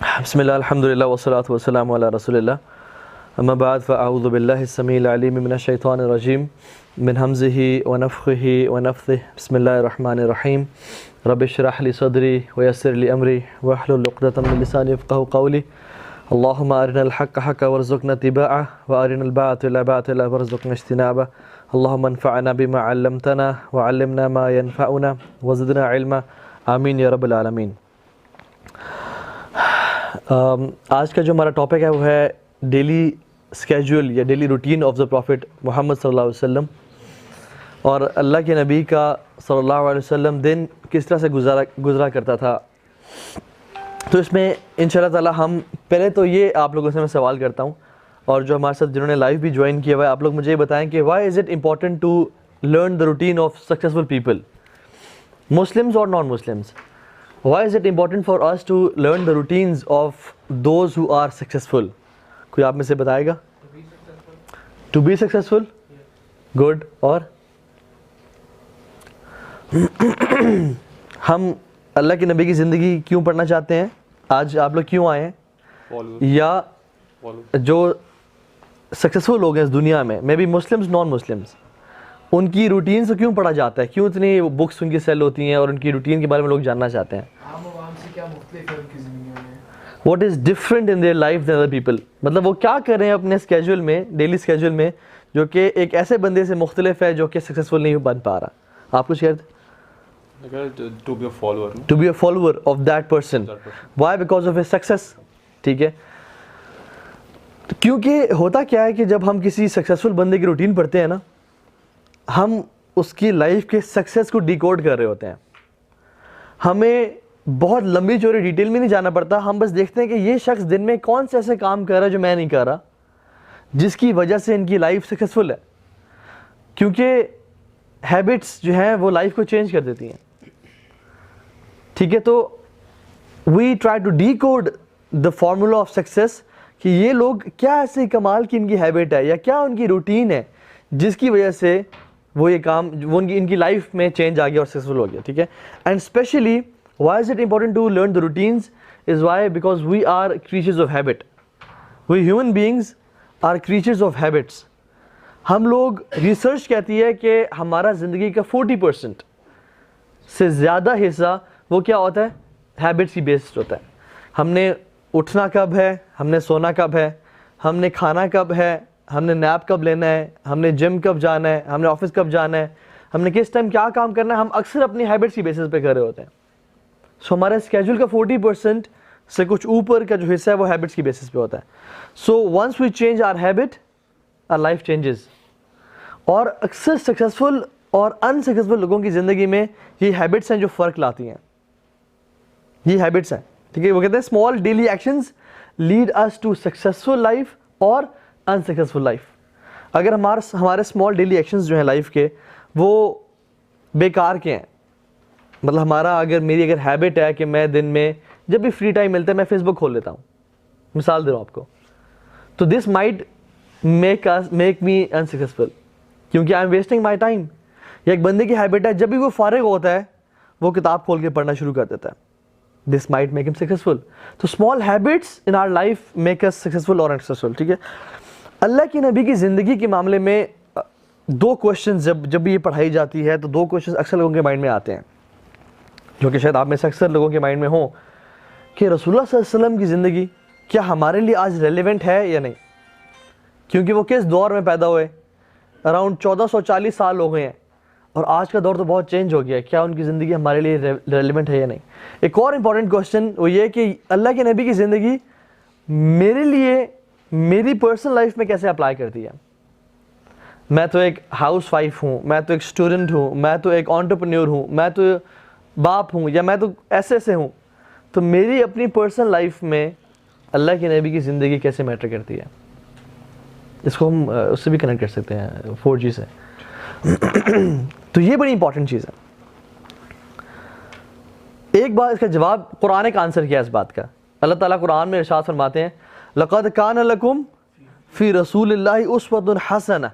بسم اللہ الحمد للہ والصلاة والسلام علی رسول اللہ اما بعد فاعوذ باللہ السمیع العلیم من الشیطان الرجیم من حمزہ ونفخہ ونفثہ بسم اللہ الرحمن الرحیم رب اشرح لی صدری ویسر لی امری واحلل عقدۃ من لسانی یفقہوا قولی اللہم ارنا الحق حقا وارزقنا اتباعہ وارنا الباطل باطلا وارزقنا اجتنابہ اللہم انفعنا بما علمتنا وعلمنا ما ينفعنا وزدنا علما آمین یا رب العالمین۔ آج کا جو ہمارا ٹاپک ہے وہ ہے ڈیلی اسکیجول یا daily routine of the prophet Muhammad صلی اللہ علیہ وسلم، اور اللہ کے نبی کا صلی اللہ علیہ وسلم دن کس طرح سے گزرا کرتا تھا۔ تو اس میں انشاءاللہ تعالی ہم پہلے تو یہ آپ لوگوں سے میں سوال کرتا ہوں، اور جو ہمارے ساتھ جنہوں نے لائیو بھی جوائن کیا ہوا ہے، آپ لوگ مجھے یہ بتائیں کہ why is it important to learn the routine of successful people, Muslims اور non Muslims? Why is it important for us to learn the routines of those who are successful? کوئی آپ میں سے بتائے گا؟ To be successful? Good. اور ہم اللہ کے نبی کی زندگی کیوں پڑھنا چاہتے ہیں؟ آج آپ لوگ کیوں آئے ہیں؟ یا جو سکسیزفل لوگ ہیں اس دنیا میں، may be Muslims non Muslims, ان کی روٹین سے کیوں پڑھا جاتا ہے؟ کیوں اتنی بکس ان کی سیل ہوتی ہیں اور ان کی روٹین کے بارے میں لوگ جاننا چاہتے ہیں؟ What is different in their life than other people, مطلب وہ کیا کر رہے ہیں اپنے اسکیجول میں، ڈیلی اسکیجول میں، جو کہ ایک ایسے بندے سے مختلف ہے جو کہ سکسیزفل نہیں بن پا رہا۔ آپ کچھ کہتے ہیں؟ to be a follower to be a follower of that person. Why? Because of his success. ٹھیک ہے، کیونکہ ہوتا کیا ہے کہ جب ہم کسی سکسیزفل بندے کی روٹین پڑھتے ہیں نا، ہم اس کی لائف کے سکسیس کو ڈیکوڈ کر رہے ہوتے ہیں۔ ہمیں بہت لمبی چوڑی ڈیٹیل میں نہیں جانا پڑتا، ہم بس دیکھتے ہیں کہ یہ شخص دن میں کون سے ایسے کام کر رہا ہے جو میں نہیں کر رہا، جس کی وجہ سے ان کی لائف سکسیزفل ہے، کیونکہ ہیبٹس جو ہیں وہ لائف کو چینج کر دیتی ہیں۔ ٹھیک ہے، تو we try to decode the formula of success, کہ یہ لوگ کیا ایسے کمال کی ان کی ہیبٹ ہے یا کیا ان کی روٹین ہے جس کی وجہ سے وہ یہ کام وہ ان کی لائف میں چینج آ گیا اور سکسیزفل ہو گیا۔ ٹھیک ہے، and specially why is it important to learn the routines is why because we are creatures of habit, we human beings are creatures of habits. ہم لوگ، ریسرچ کہتی ہے کہ ہمارا زندگی کا 40% سے زیادہ حصہ وہ کیا ہوتا ہے؟ ہیبٹس کی بیسڈ ہوتا ہے۔ ہم نے اٹھنا کب ہے، ہم نے سونا کب ہے، ہم نے کھانا کب ہے، ہم نے نیپ کب لینا ہے، ہم نے جم کب جانا ہے، ہم نے آفس کب جانا ہے، ہم نے کس ٹائم کیا کام کرنا ہے، ہم اکثر اپنی ہیبٹس کی بیسس پہ کر رہے ہوتے ہیں۔ سو ہمارے اسکیجول کا 40% سے کچھ اوپر کا جو حصہ ہے وہ ہیبٹس کی بیسس پہ ہوتا ہے۔ So once we change our habit, our life changes. اور اکثر سکسیزفل اور انسکسیزفل لوگوں کی زندگی میں یہ ہیبٹس ہیں جو فرق لاتی ہیں، یہ ہیبٹس ہیں۔ ٹھیک ہے، وہ کہتے ہیں small daily actions lead us to successful life اور انسکسیزفل لائف۔ اگر ہمارے اسمال ڈیلی ایکشنز جو ہیں لائف کے وہ بیکار کے ہیں، مطلب میری اگر ہیبٹ ہے کہ میں دن میں جب بھی فری ٹائم ملتا ہے میں فیس بک کھول لیتا ہوں، مثال دے رہا ہوں آپ کو، تو this might make me unsuccessful, کیونکہ I am wasting my time. یا ایک بندے کی ہیبٹ ہے جب بھی وہ فارغ ہوتا ہے وہ کتاب کھول کے پڑھنا شروع کر دیتا ہے، دس مائٹ میک ہم سکسیزفل۔ تو small habits in our life make us successful اور انسکسیزفل۔ ٹھیک ہے، اللہ کی نبی کی زندگی کے معاملے میں دو کوشچنز جب بھی یہ پڑھائی جاتی ہے تو دو کوشچنز اکثر لوگوں کے مائنڈ میں آتے ہیں، جو کہ شاید آپ میں سے اکثر لوگوں کے مائنڈ میں ہوں، کہ رسول اللہ صلی اللہ علیہ وسلم کی زندگی کیا ہمارے لیے آج ریلیونٹ ہے یا نہیں؟ کیونکہ وہ کس دور میں پیدا ہوئے؟ اراؤنڈ 1440 سال ہو گئے ہیں، اور آج کا دور تو بہت چینج ہو گیا ہے، کیا ان کی زندگی ہمارے لیے ریلیونٹ ہے یا نہیں؟ ایک اور امپورٹنٹ کوشچن وہ یہ کہ اللہ کے نبی کی زندگی میرے لیے میری پرسنل لائف میں کیسے اپلائی کرتی ہے؟ میں تو ایک ہاؤس وائف ہوں، میں تو ایک اسٹوڈنٹ ہوں، میں تو ایک انٹرپرینیور ہوں، میں تو باپ ہوں، یا میں تو ایسے ہوں، تو میری اپنی پرسنل لائف میں اللہ کے نبی کی زندگی کیسے میٹر کرتی ہے؟ اس کو ہم اس سے بھی کنیکٹ کر سکتے ہیں 4G سے۔ تو یہ بڑی امپورٹنٹ چیز ہے۔ ایک بار اس کا جواب قرآن کا آنسر کیا اس بات کا، اللہ تعالیٰ قرآن میں ارشاد فرماتے ہیں لَقَدْ كَانَ لَكُمْ فِي رَسُولِ اللَّهِ أُسْوَةٌ حَسَنَةٌ،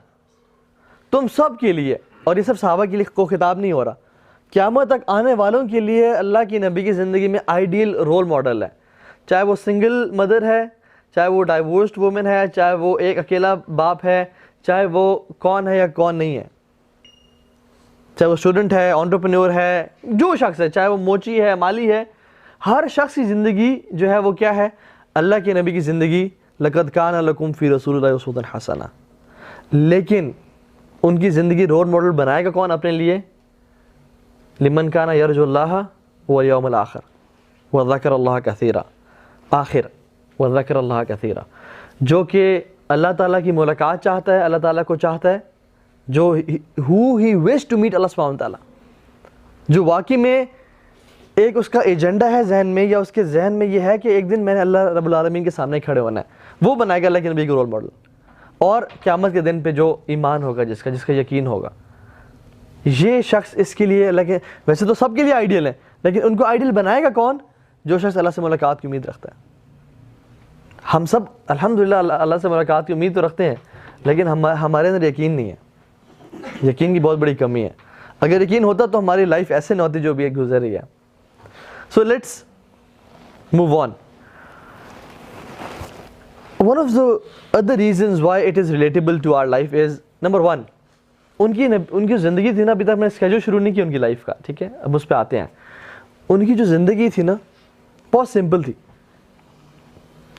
تم سب کے لیے، اور یہ سب صحابہ کے لیے کو خطاب نہیں ہو رہا، قیامت تک آنے والوں کے لیے اللہ کی نبی کی زندگی میں آئیڈیل رول ماڈل ہے۔ چاہے وہ سنگل مدر ہے، چاہے وہ ڈائیورسڈ وومن ہے، چاہے وہ ایک اکیلا باپ ہے، چاہے وہ کون ہے یا کون نہیں ہے، چاہے وہ اسٹوڈنٹ ہے، انٹرپرینور ہے، جو شخص ہے، چاہے وہ موچی ہے، مالی ہے، ہر شخص کی زندگی جو ہے وہ کیا ہے؟ اللہ کے نبی کی زندگی، لَقَدْ كَانَ لَكُمْ فِي رَسُولِ اللَّهِ أُسْوَةٌ حَسَنَةٌ. لیکن ان کی زندگی رول ماڈل بنائے گا کون اپنے لیے؟ لِمَنْ كَانَ يَرْجُو اللَّهَ وَالْيَوْمَ الْآخِرَ وَذَكَرَ اللَّهَ كَثِيرًا. آخر وَذَكَرَ اللَّهَ كَثِيرًا، جو کہ اللہ تعالیٰ کی ملاقات چاہتا ہے، اللہ تعالیٰ کو چاہتا ہے، جو who he wished to meet اللہ سبحانہ وتعالیٰ، جو واقعی میں ایک اس کا ایجنڈا ہے ذہن میں، یا اس کے ذہن میں یہ ہے کہ ایک دن میں نے اللہ رب العالمین کے سامنے کھڑے ہونا ہے، وہ بنائے گا اللہ کے نبی کا رول ماڈل. اور قیامت کے دن پہ جو ایمان ہوگا، جس کا یقین ہوگا، یہ شخص اس کے لیے اللہ کے، ویسے تو سب کے لیے آئیڈیل ہے، لیکن ان کو آئیڈیل بنائے گا کون؟ جو شخص اللہ سے ملاقات کی امید رکھتا ہے. ہم سب الحمدللہ اللہ سے ملاقات کی امید تو رکھتے ہیں، لیکن ہمارے اندر یقین نہیں ہے. یقین کی بہت بڑی کمی ہے. اگر یقین ہوتا تو ہماری لائف ایسے نہ ہوتی جو بھی گزر رہی ہے. So let's move on. One of the other reasons why it is relatable to our life is number one, ان کی زندگی تھی نا، ابھی تک میں اسکیجول شروع نہیں کیا ان کی لائف کا، ٹھیک ہے، اب اس پہ آتے ہیں. ان کی جو زندگی تھی نا بہت سمپل تھی.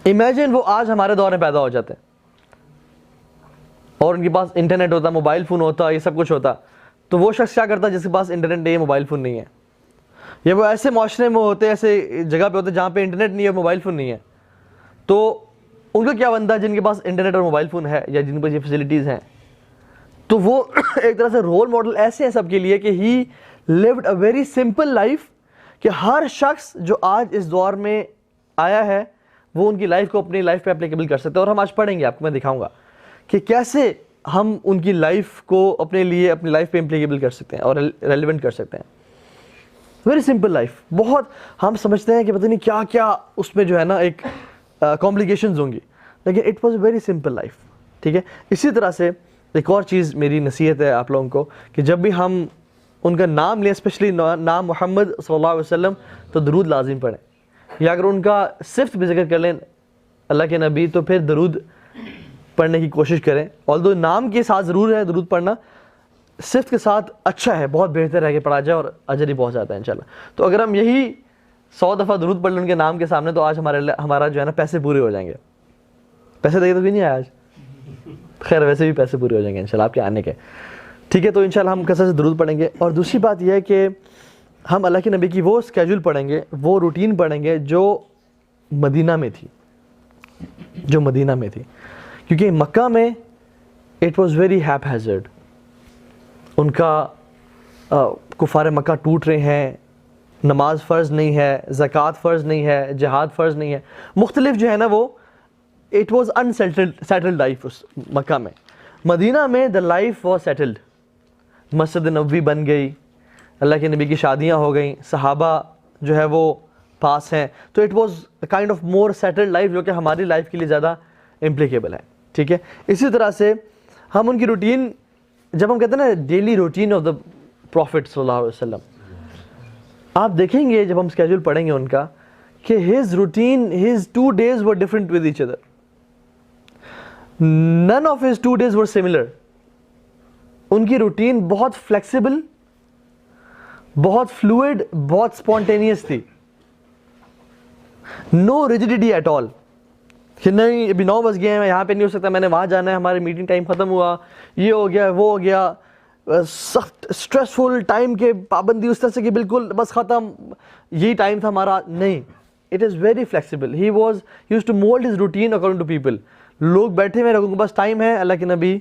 امیجن وہ آج ہمارے دور میں پیدا ہو جاتے ہیں اور ان کے پاس انٹرنیٹ ہوتا، موبائل فون ہوتا، یہ سب کچھ ہوتا، تو وہ شخص کیا کرتا جس کے پاس انٹرنیٹ نہیں ہے، موبائل فون نہیں ہے؟ یا وہ ایسے معاشرے میں ہوتے، ایسے جگہ پہ ہوتے جہاں پہ انٹرنیٹ نہیں ہے، موبائل فون نہیں ہے، تو ان کا کیا بنتا ہے جن کے پاس انٹرنیٹ اور موبائل فون ہے یا جن کے پاس یہ فیسلٹیز ہیں؟ تو وہ ایک طرح سے رول ماڈل ایسے ہیں سب کے لیے کہ he lived a very simple life, کہ ہر شخص جو آج اس دور میں آیا ہے وہ ان کی لائف کو اپنی لائف پہ اپلیکیبل کر سکتے ہیں. اور ہم آج پڑھیں گے، آپ کو میں دکھاؤں گا کہ کیسے ہم ان کی لائف کو اپنے لیے، اپنی لائف پہ امپلیکیبل کر سکتے ہیں اور ریلیونٹ کر سکتے ہیں. Very simple life. بہت ہم سمجھتے ہیں کہ پتہ نہیں کیا کیا اس میں جو ہے نا ایک کمپلیکیشنز ہوں گی، لیکن it was a very simple life. ٹھیک ہے. اسی طرح سے ایک اور چیز میری نصیحت ہے آپ لوگوں کو کہ جب بھی ہم ان کا نام لیں، اسپیشلی نام محمد صلی اللہ علیہ وسلم، تو درود لازم پڑھیں. یا اگر ان کا صرف بھی ذکر کر لیں اللہ کے نبی، تو پھر درود پڑھنے کی کوشش کریں. although نام کے ساتھ ضرور ہے درود پڑھنا، صرف کے ساتھ اچھا ہے، بہت بہتر ہے کہ پڑھا جائے اور اجر ہی پہنچ جاتا ہے انشاءاللہ. تو اگر ہم یہی 100 دفعہ درود پڑھ لیں ان کے نام کے سامنے، تو آج ہمارا جو ہے نا پیسے پورے ہو جائیں گے. پیسے دیکھے تو بھی نہیں آیا آج، خیر ویسے بھی پیسے پورے ہو جائیں گے انشاءاللہ آپ کے آنے کے. ٹھیک ہے. تو انشاءاللہ ہم کثرت سے درود پڑھیں گے. اور دوسری بات یہ ہے کہ ہم اللہ کے نبی کی وہ اسکیجول پڑھیں گے، وہ روٹین پڑھیں گے جو مدینہ میں تھی، کیونکہ مکہ میں it was very haphazard. ان کا کفار مکہ ٹوٹ رہے ہیں، نماز فرض نہیں ہے، زکوٰۃ فرض نہیں ہے، جہاد فرض نہیں ہے، مختلف جو ہے نا وہ اٹ واز انسیٹلڈ لائف اس مکہ میں. مدینہ میں the life was settled. Masjid Nabawi بن گئی، اللہ کے نبی کی شادیاں ہو گئیں، صحابہ جو ہے وہ پاس ہیں، تو it was kind of more settled life, جو کہ ہماری لائف کے لیے زیادہ امپلیکیبل ہے. ٹھیک ہے. اسی طرح سے ہم ان کی روٹین، جب ہم کہتے ہیں نا daily routine of the prophet صلی اللہ علیہ وسلم، آپ دیکھیں گے جب ہم اسکیجول پڑھیں گے ان کا کہ his routine, his 2 days were different with each other. None of his 2 days were similar. ان کی روٹین بہت فلیکسیبل، بہت فلوئڈ، بہت اسپونٹینیس تھی. نو ریجیڈیٹی ایٹ آل کہ نہیں ابھی 9 بج گئے ہیں، میں یہاں پہ نہیں ہو سکتا، میں نے وہاں جانا ہے، ہماری میٹنگ ٹائم ختم ہوا، یہ ہو گیا وہ ہو گیا. سخت اسٹریسفل ٹائم کے پابندی اس طرح سے کہ بالکل بس ختم، یہی ٹائم تھا ہمارا. نہیں، it is very flexible. He used to mold his routine according to people. لوگ بیٹھے ہوئے، لوگوں کے پاس ٹائم ہے، اللہ کے نبی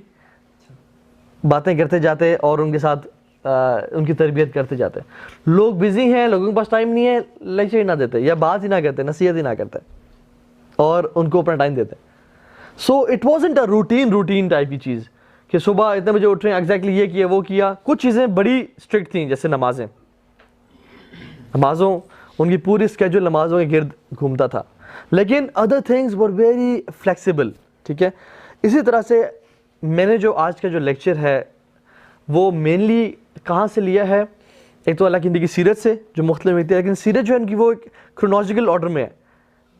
باتیں کرتے جاتے اور ان کے ساتھ ان کی تربیت کرتے جاتے. لوگ بزی ہیں، لوگوں کے پاس ٹائم نہیں ہے، لیکچر ہی نہ دیتے یا بات ہی نہ کرتے، نصیحت ہی نہ کرتے اور ان کو اپنا ٹائم دیتے. So it wasn't a routine type کی چیز کہ صبح اتنے بجے اٹھ رہے ہیں، ایگزیکٹلی یہ کیا وہ کیا. کچھ چیزیں بڑی اسٹرکٹ تھیں، جیسے نمازوں ان کی پوری اسکیجول نمازوں کے گرد گھومتا تھا، لیکن other things were very flexible. ٹھیک ہے. اسی طرح سے میں نے جو آج کا جو لیکچر ہے وہ مینلی کہاں سے لیا ہے؟ ایک تو اللہ کی نبی کی سیرت سے جو مختلف ہوتی ہے، لیکن سیرت جو ہے ان کی وہ ایک کرونالوجیکل آرڈر میں ہے.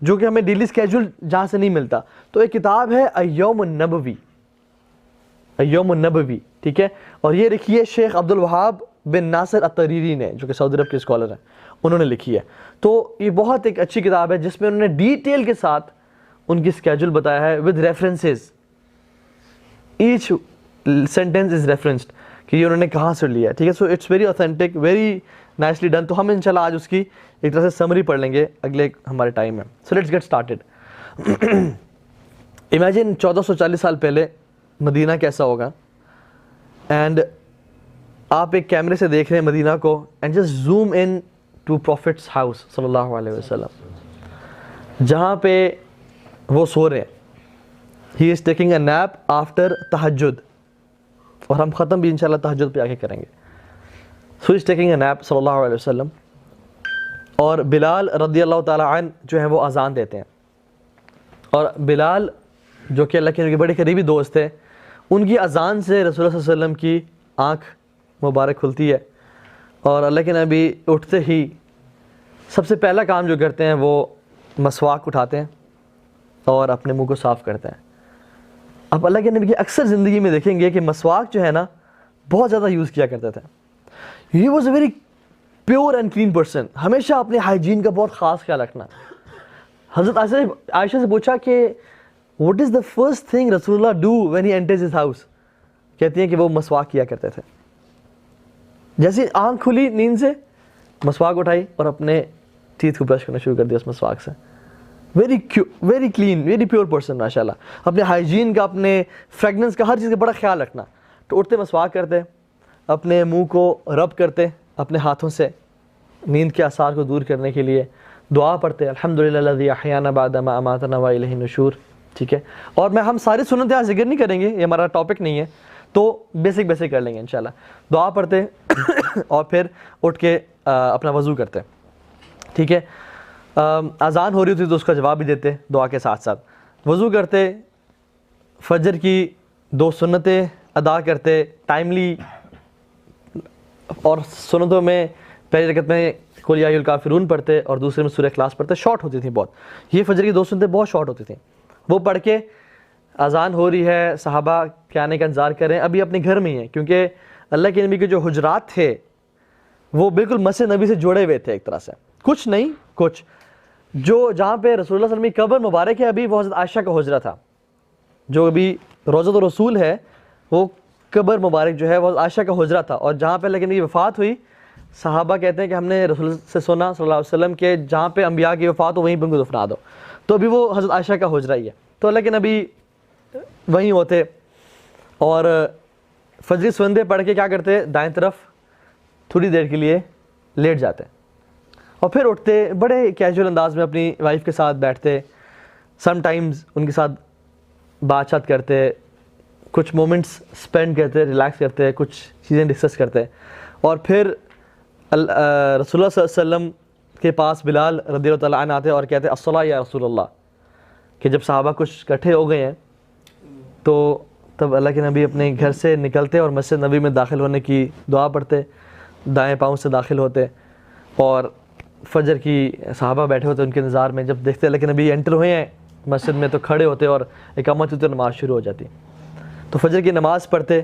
جو کہ ہمیں ڈیلی اسکیجول جہاں سے نہیں ملتا. تو ایک کتاب ہے ایوم النبوی, ایوم النبوی, ٹھیک ہے, اور یہ لکھی ہے شیخ عبد الوہاب بن ناصر التریری نے, جو کہ سعودی عرب کے اسکالر ہیں, انہوں نے لکھی ہے. تو یہ بہت ایک اچھی کتاب ہے جس میں انہوں نے ڈیٹیل کے ساتھ ان کی اسکیجول بتایا ہے with references, each sentence is referenced کہ یہ انہوں نے کہاں سے لیا ہے, ٹھیک ہے. So it's very authentic, very nicely done. تو ہم انشاءاللہ آج اس کی ایک طرح سے سمری پڑھ لیں گے اگلے ہمارے ٹائم میں. So let's get started. Imagine 1440 سال پہلے مدینہ کیسا ہوگا, اینڈ آپ ایک کیمرے سے دیکھ رہے ہیں مدینہ کو, and just zoom in to prophet's house صلی اللہ علیہ وسلم, جہاں پہ وہ سو رہے ہیں. He is taking a nap after تہجد, اور ہم ختم بھی انشاءاللہ تہجد پہ آ کے کریں گے. سو از ٹیکنگ اے نیپ صلی اللہ علیہ وسلم, اور بلال رضی اللہ تعالیٰ عنہ جو ہیں وہ اذان دیتے ہیں. اور بلال جو کہ اللہ کے بڑے قریبی دوست تھے, ان کی اذان سے رسول اللہ صلی اللہ علیہ وسلم کی آنکھ مبارک کھلتی ہے, اور اللہ کے نبی اٹھتے ہی سب سے پہلا کام جو کرتے ہیں وہ مسواک اٹھاتے ہیں اور اپنے منہ کو صاف کرتے ہیں. اب اللہ کے نبی کی اکثر زندگی میں دیکھیں گے کہ مسواک جو ہے نا بہت زیادہ یوز کیا کرتے تھے. He was a very pure and clean person, ہمیشہ اپنے ہائیجین کا بہت خاص خیال رکھنا. حضرت عائشہ سے پوچھا کہ what is the first thing رسول اللہ do when he enters his house, کہتی ہیں کہ وہ مسواک کیا کرتے تھے. جیسے آنکھ کھلی نیند سے, مسواک اٹھائی اور اپنے ٹیتھ کو برش کرنا شروع کر دیا اس مسواک سے. Very clean, very pure person ماشاء اللہ. اپنے ہائیجین کا, اپنے فریگننس کا, ہر چیز کا بڑا خیال رکھنا. تو اٹھتے مسواک کرتے, اپنے منہ کو رب کرتے اپنے ہاتھوں سے نیند کے آثار کو دور کرنے کے لیے, دعا پڑھتے الحمدللہ الذی احیانا بعد ما اماتنا والیہ النشور, ٹھیک ہے. اور ہم ساری سنتیں آج ذکر نہیں کریں گے, یہ ہمارا ٹاپک نہیں ہے, تو بیسک کر لیں گے انشاءاللہ. دعا پڑھتے اور پھر اٹھ کے اپنا وضو کرتے, ٹھیک ہے. اذان ہو رہی ہوتی تو اس کا جواب بھی دیتے دعا کے ساتھ ساتھ. وضو کرتے, فجر کی 2 سنتیں ادا کرتے ٹائملی, اور سنتوں میں پہلی رکعت میں قل یا ایھا الکافرون پڑھتے اور دوسرے میں سورہ اخلاص پڑھتے. شارٹ ہوتی تھیں بہت, یہ فجر کی 2 سنتیں بہت شارٹ ہوتی تھیں. وہ پڑھ کے اذان ہو رہی ہے, صحابہ کے آنے کا انتظار کریں, ابھی اپنے گھر میں ہی ہیں, کیونکہ اللہ کے نبی کے جو حجرات تھے وہ بالکل مسجد نبی سے جڑے ہوئے تھے ایک طرح سے, کچھ نہیں کچھ. جو جہاں پہ رسول اللہ صلی اللہ علیہ وسلم کی قبر مبارک ہے ابھی, وہ حضرت عائشہ کا حجرہ تھا. جو ابھی روضۃ الرسول ہے وہ قبر مبارک جو ہے وہ عائشہ کا حجرہ تھا. اور جہاں پہ اللہ کے نبی کی وفات ہوئی, صحابہ کہتے ہیں کہ ہم نے رسول سے سنا صلی اللہ علیہ وسلم کے جہاں پہ انبیاء کی وفات ہو وہیں پہ ان کو دفنا دو. تو ابھی وہ حضرت عائشہ کا حجرہ ہی ہے. تو اللہ کے نبی وہیں ہوتے اور فجری سنتیں پڑھ کے کیا کرتے, دائیں طرف تھوڑی دیر کے لیے لیٹ جاتے اور پھر اٹھتے, بڑے کیجول انداز میں اپنی وائف کے ساتھ بیٹھتے, سم ٹائمز ان کے ساتھ بات چیت کرتے, کچھ مومنٹس اسپینڈ کرتے, ریلیکس کرتے, کچھ چیزیں ڈسکس کرتے. اور پھر رسول اللہ صلی اللہ علیہ وسلم کے پاس بلال رضی اللہ تعالیٰ عنہ آتے اور کہتے الصلاۃ یا رسول اللہ, کہ جب صحابہ کچھ اکٹھے ہو گئے ہیں تو تب اللہ کے نبی اپنے گھر سے نکلتے اور مسجد نبی میں داخل ہونے کی دعا پڑھتے, دائیں پاؤں سے داخل ہوتے, اور فجر کی صحابہ بیٹھے ہوتے ان کے انتظار میں. جب دیکھتے اللہ کے نبی انٹر ہوئے ہیں مسجد میں تو کھڑے ہوتے اور اقامت ہوتی تو نماز شروع ہو جاتی. تو فجر کی نماز پڑھتے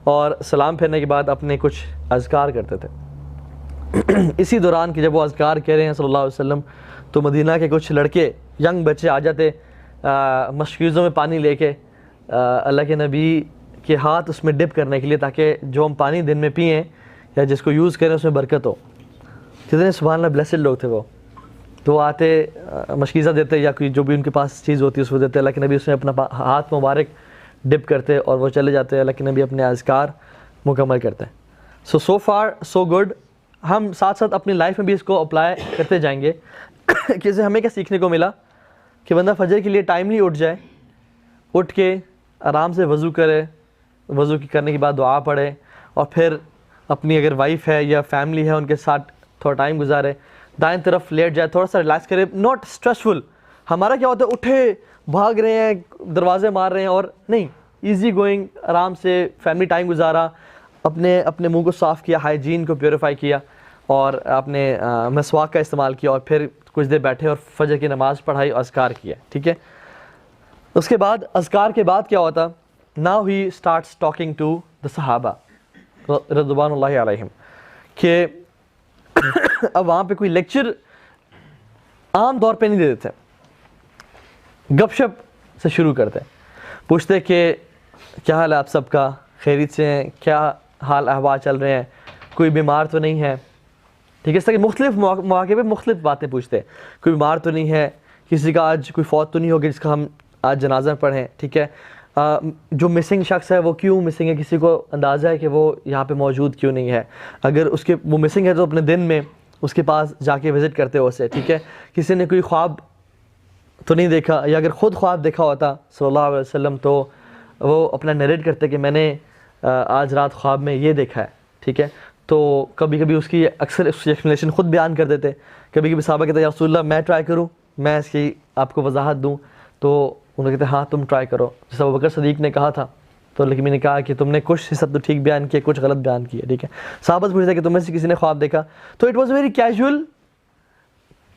اور سلام پھیرنے کے بعد اپنے کچھ اذکار کرتے تھے. اسی دوران کہ جب وہ اذکار کہہ رہے ہیں صلی اللہ علیہ وسلم, تو مدینہ کے کچھ لڑکے, ینگ بچے آ جاتے مشکیزوں میں پانی لے کے اللہ کے نبی کے ہاتھ اس میں ڈپ کرنے کے لیے, تاکہ جو ہم پانی دن میں پئیں یا جس کو یوز کریں اس میں برکت ہو. کتنے سبحان اللہ بلیسڈ لوگ تھے وہ. تو وہ آتے مشکیزہ دیتے یا کوئی جو بھی ان کے پاس چیز ہوتی ہے اس کو دیتے, اللہ کے نبی اس میں اپنا ہاتھ مبارک ڈپ کرتے اور وہ چلے جاتے, اللہ کے نبی اپنے اذکار مکمل کرتے ہیں. So far so good. ہم ساتھ ساتھ اپنی لائف میں بھی اس کو اپلائی کرتے جائیں گے کہ اسے ہمیں کیا سیکھنے کو ملا کہ بندہ فجر کے لیے ٹائملی اٹھ جائے, اٹھ کے آرام سے وضو کرے, وضو کرنے کے بعد دعا پڑھے, اور پھر اپنی اگر وائف ہے یا فیملی ہے ان کے ساتھ تھوڑا ٹائم گزارے, دائیں طرف لیٹ جائے, تھوڑا سا ریلیکس کرے, ناٹ اسٹریسفل. ہمارا کیا ہوتا ہے اٹھے بھاگ رہے ہیں, دروازے مار رہے ہیں, اور نہیں, ایزی گوئنگ, آرام سے فیملی ٹائم گزارا, اپنے منہ کو صاف کیا, ہائیجین کو پیوریفائی کیا, اور آپ نے مسواک کا استعمال کیا اور پھر کچھ دیر بیٹھے اور فجر کی نماز پڑھائی اور اذکار کیا, ٹھیک ہے. اس کے بعد اذکار کے بعد کیا ہوتا, now he starts talking to the صحابہ رضوان اللہ علیہم, کہ اب وہاں پہ کوئی لیکچر عام طور پہ نہیں دے دیتے, گپ شپ سے شروع کرتے, پوچھتے کہ کیا حال ہے آپ سب کا, خیریت سے ہیں, کیا حال احوال چل رہے ہیں, کوئی بیمار تو نہیں ہے, ٹھیک ہے. اس طرح کہ مختلف مواقع پہ مختلف باتیں پوچھتے, کوئی بیمار تو نہیں ہے, کسی کا آج کوئی فوت تو نہیں ہوگی جس کا ہم آج جنازہ پڑھیں, ٹھیک ہے. جو مسنگ شخص ہے وہ کیوں مسنگ ہے, کسی کو اندازہ ہے کہ وہ یہاں پہ موجود کیوں نہیں ہے, اگر اس کے وہ مسنگ ہے تو اپنے دن میں اس کے پاس جا کے وزٹ کرتے ہو اسے, ٹھیک ہے. کسی نے کوئی خواب تو نہیں دیکھا, یا اگر خود خواب دیکھا ہوتا صلی اللہ علیہ وسلم تو وہ اپنا نریٹ کرتے کہ میں نے آج رات خواب میں یہ دیکھا ہے, ٹھیک ہے. تو کبھی کبھی اس کی اکثر اس کی ایکسپلینیشن خود بیان کر دیتے, کبھی کبھی صحابہ کہتے ہیں یا رسول اللہ میں ٹرائی کروں, میں اس کی آپ کو وضاحت دوں, تو انہوں نے کہتے ہیں ہاں تم ٹرائی کرو, جیسے ابوبکر صدیق نے کہا تھا, تو لیکن میں نے کہا کہ تم نے کچھ حصہ تو ٹھیک بیان کیا, کچھ غلط بیان کیا, ٹھیک ہے. صحابہ سے پوچھتے کہ تم میں سے کسی نے خواب دیکھا, تو it was very casual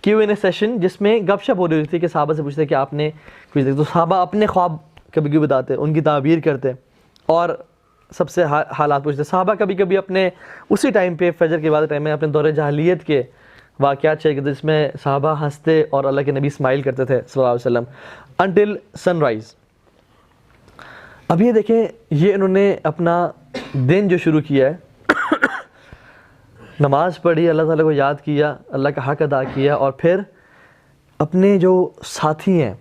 Q and A session جس میں گپ شپ ہو رہی تھی کہ صحابہ سے پوچھتے کہ آپ نے کچھ دیکھا, تو صحابہ اپنے خواب کبھی کبھی بتاتے, ان کی تعبیر کرتے اور سب سے حالات پوچھتے. صحابہ کبھی کبھی اپنے اسی ٹائم پہ فجر کے بعد ٹائم میں اپنے دور جاہلیت کے واقعات شیئر کرتے, جس میں صحابہ ہنستے اور اللہ کے نبی اسمائل کرتے تھے صلی اللہ علیہ وسلم انٹل سن رائز. اب یہ دیکھیں, یہ انہوں نے اپنا دن جو شروع کیا ہے, نماز پڑھی, اللہ تعالیٰ کو یاد کیا, اللہ کا حق ادا کیا, اور پھر اپنے جو ساتھی ہیں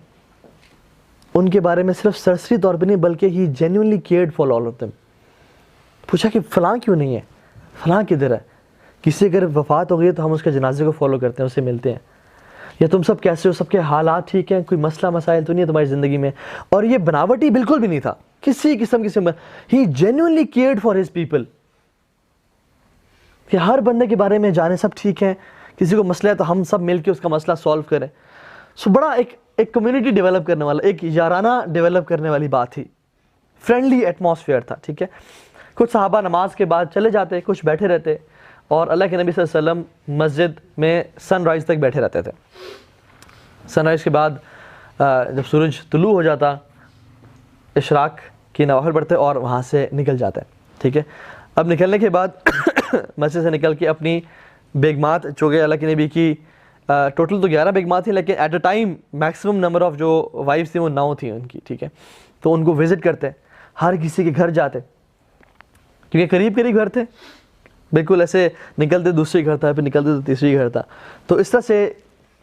ان کے بارے میں صرف سرسری طور پہ نہیں بلکہ he genuinely cared for all of them. پوچھا کہ فلاں کیوں نہیں ہے, فلاں کدھر ہے, کسی اگر وفات ہو گئی تو ہم اس کے جنازے کو فالو کرتے ہیں, اسے ملتے ہیں, یا تم سب کیسے ہو, سب کے حالات ٹھیک ہیں, کوئی مسئلہ مسائل تو نہیں ہے تمہاری زندگی میں. اور یہ بناوٹی بالکل بھی نہیں تھا کسی قسم he genuinely cared for his people, کہ ہر بندے کے بارے میں جانے سب ٹھیک ہیں, کسی کو مسئلہ ہے تو ہم سب مل کے اس کا مسئلہ سولو کریں. سو بڑا ایک کمیونٹی ڈیولپ کرنے والا, ایک یارانہ ڈیولپ کرنے والی بات تھی, فرینڈلی ایٹماسفیئر تھا, ٹھیک ہے. کچھ صحابہ نماز کے بعد چلے جاتے, کچھ بیٹھے رہتے, اور اللہ کے نبی صلی اللہ علیہ وسلم مسجد میں سن رائز تک بیٹھے رہتے تھے. سن رائز کے بعد جب سورج طلوع ہو جاتا, اشراق کی نوافل پڑھتے اور وہاں سے نکل جاتے, ٹھیک ہے. اب نکلنے کے بعد مسجد سے نکل کے اپنی بیگمات, چونکہ اللہ کے نبی کی ٹوٹل تو 11 بیگمات تھیں, لیکن at a time maximum number of جو وائفس تھیں وہ 9 تھیں ان کی, ٹھیک ہے. تو ان کو وزٹ کرتے, ہر کسی کے گھر جاتے, کیونکہ قریب قریب گھر تھے, بالکل ایسے نکلتے دوسری گھر تھا, پھر نکلتے تو تیسری گھر تھا. تو اس طرح سے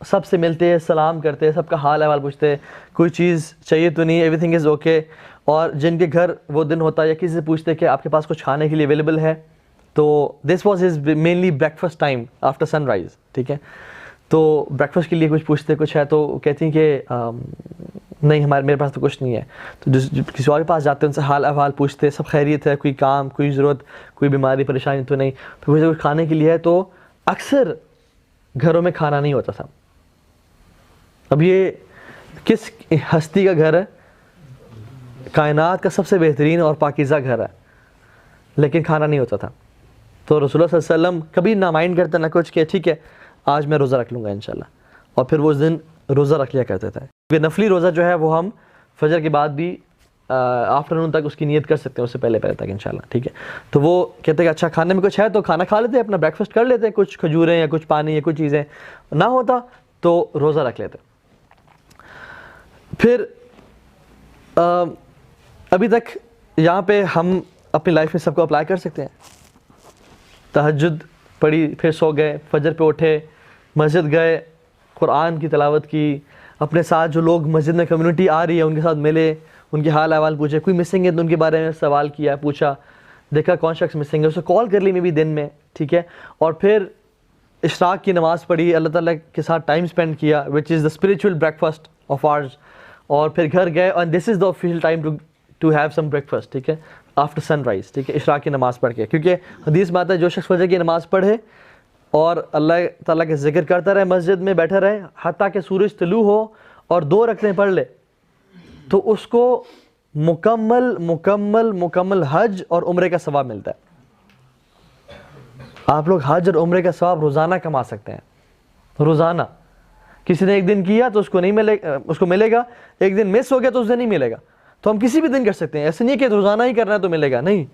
سب سے ملتے, سلام کرتے, سب کا حال احوال پوچھتے, کوئی چیز چاہیے تو نہیں, ایوری تھنگ از اوکے. اور جن کے گھر وہ دن ہوتا یا کسی سے پوچھتے کہ آپ کے پاس کچھ کھانے کے لیے اویلیبل ہے, تو this was his mainly breakfast time after sunrise, ٹھیک ہے. تو بریک فاسٹ کے لیے کچھ پوچھتے, کچھ ہے تو کہتی ہیں کہ نہیں میرے پاس تو کچھ نہیں ہے. تو کسی اور کے پاس جاتے, ان سے حال احوال پوچھتے, سب خیریت ہے, کوئی کام, کوئی ضرورت, کوئی بیماری پریشانی تو نہیں. پھر کچھ کھانے کے لیے ہے, تو اکثر گھروں میں کھانا نہیں ہوتا تھا. اب یہ کس ہستی کا گھر ہے, کائنات کا سب سے بہترین اور پاکیزہ گھر ہے, لیکن کھانا نہیں ہوتا تھا. تو رسول اللہ صلی اللہ علیہ وسلم کبھی نہ مائنڈ کرتے نہ کچھ, کہ ٹھیک ہے آج میں روزہ رکھ لوں گا انشاءاللہ, اور پھر وہ اس دن روزہ رکھ لیا کرتے تھے. کیونکہ نفلی روزہ جو ہے وہ ہم فجر کے بعد بھی آفٹرنون تک اس کی نیت کر سکتے ہیں, اس سے پہلے تک انشاءاللہ, ٹھیک ہے. تو وہ کہتے ہیں کہ اچھا کھانے میں کچھ ہے تو کھانا کھا لیتے, اپنا بریک فاسٹ کر لیتے, کچھ کھجوریں یا کچھ پانی یا کچھ چیزیں, نہ ہوتا تو روزہ رکھ لیتے. پھر ابھی تک یہاں پہ ہم اپنی لائف میں سب کو اپلائی کر سکتے ہیں. تہجد پڑھی, پھر سو گئے, فجر پہ اٹھے, مسجد گئے, قرآن کی تلاوت کی, اپنے ساتھ جو لوگ مسجد میں کمیونٹی آ رہی ہے ان کے ساتھ ملے, ان کے حال احوال پوچھے, کوئی مسنگ ہے تو ان کے بارے میں سوال کیا, پوچھا, دیکھا کون شخص مسنگ ہے, اسے کال کر لی میں بھی دن میں, ٹھیک ہے. اور پھر اشراق کی نماز پڑھی, اللہ تعالیٰ کے ساتھ ٹائم اسپینڈ کیا, which is the spiritual breakfast of ours. اور پھر گھر گئے, اور this is the official time to have some breakfast, ٹھیک ہے, آفٹر سن رائز, ٹھیک ہے, اشراق کی نماز پڑھ کے. کیونکہ حدیث میں آتا ہے جو شخص فجر کی نماز پڑھے اور اللہ تعالیٰ کے ذکر کرتا رہے, مسجد میں بیٹھا رہے حتیٰ کہ سورج طلوع ہو, اور 2 رکعتیں پڑھ لے, تو اس کو مکمل حج اور عمرے کا ثواب ملتا ہے. آپ لوگ حج اور عمرے کا ثواب روزانہ کما سکتے ہیں، روزانہ. کسی نے ایک دن کیا تو اس کو نہیں ملے، اس کو ملے گا. ایک دن مس ہو گیا تو اس دن نہیں ملے گا. تو ہم کسی بھی دن کر سکتے ہیں، ایسے نہیں کہ روزانہ ہی کرنا ہے تو ملے گا، نہیں،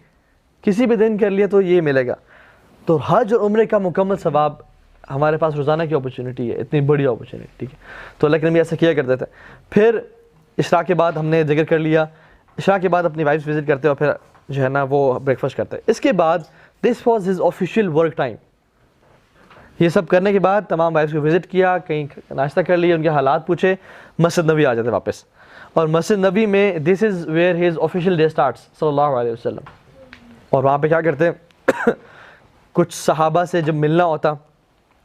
کسی بھی دن کر لیا تو یہ ملے گا. تو حج اور عمرے کا مکمل ثواب ہمارے پاس روزانہ کی اپرچونٹی ہے، اتنی بڑی اپرچونٹی، ٹھیک ہے. تو اللہ کے نبی ایسا کیا کرتے تھے. پھر عشاء کے بعد ہم نے ذکر کر لیا، عشاء کے بعد اپنی وائفس وزٹ کرتے اور پھر جو ہے نا وہ بریک فاسٹ کرتے. اس کے بعد دس was his official work time. یہ سب کرنے کے بعد تمام وائفس کو وزٹ کیا، کہیں ناشتہ کر لیا، ان کے حالات پوچھے، مسجد نبی آ جاتے واپس. اور مسجد نبی میں this is where his official day starts صلی اللہ علیہ وسلم. اور وہاں پہ کیا کرتے کچھ صحابہ سے جب ملنا ہوتا،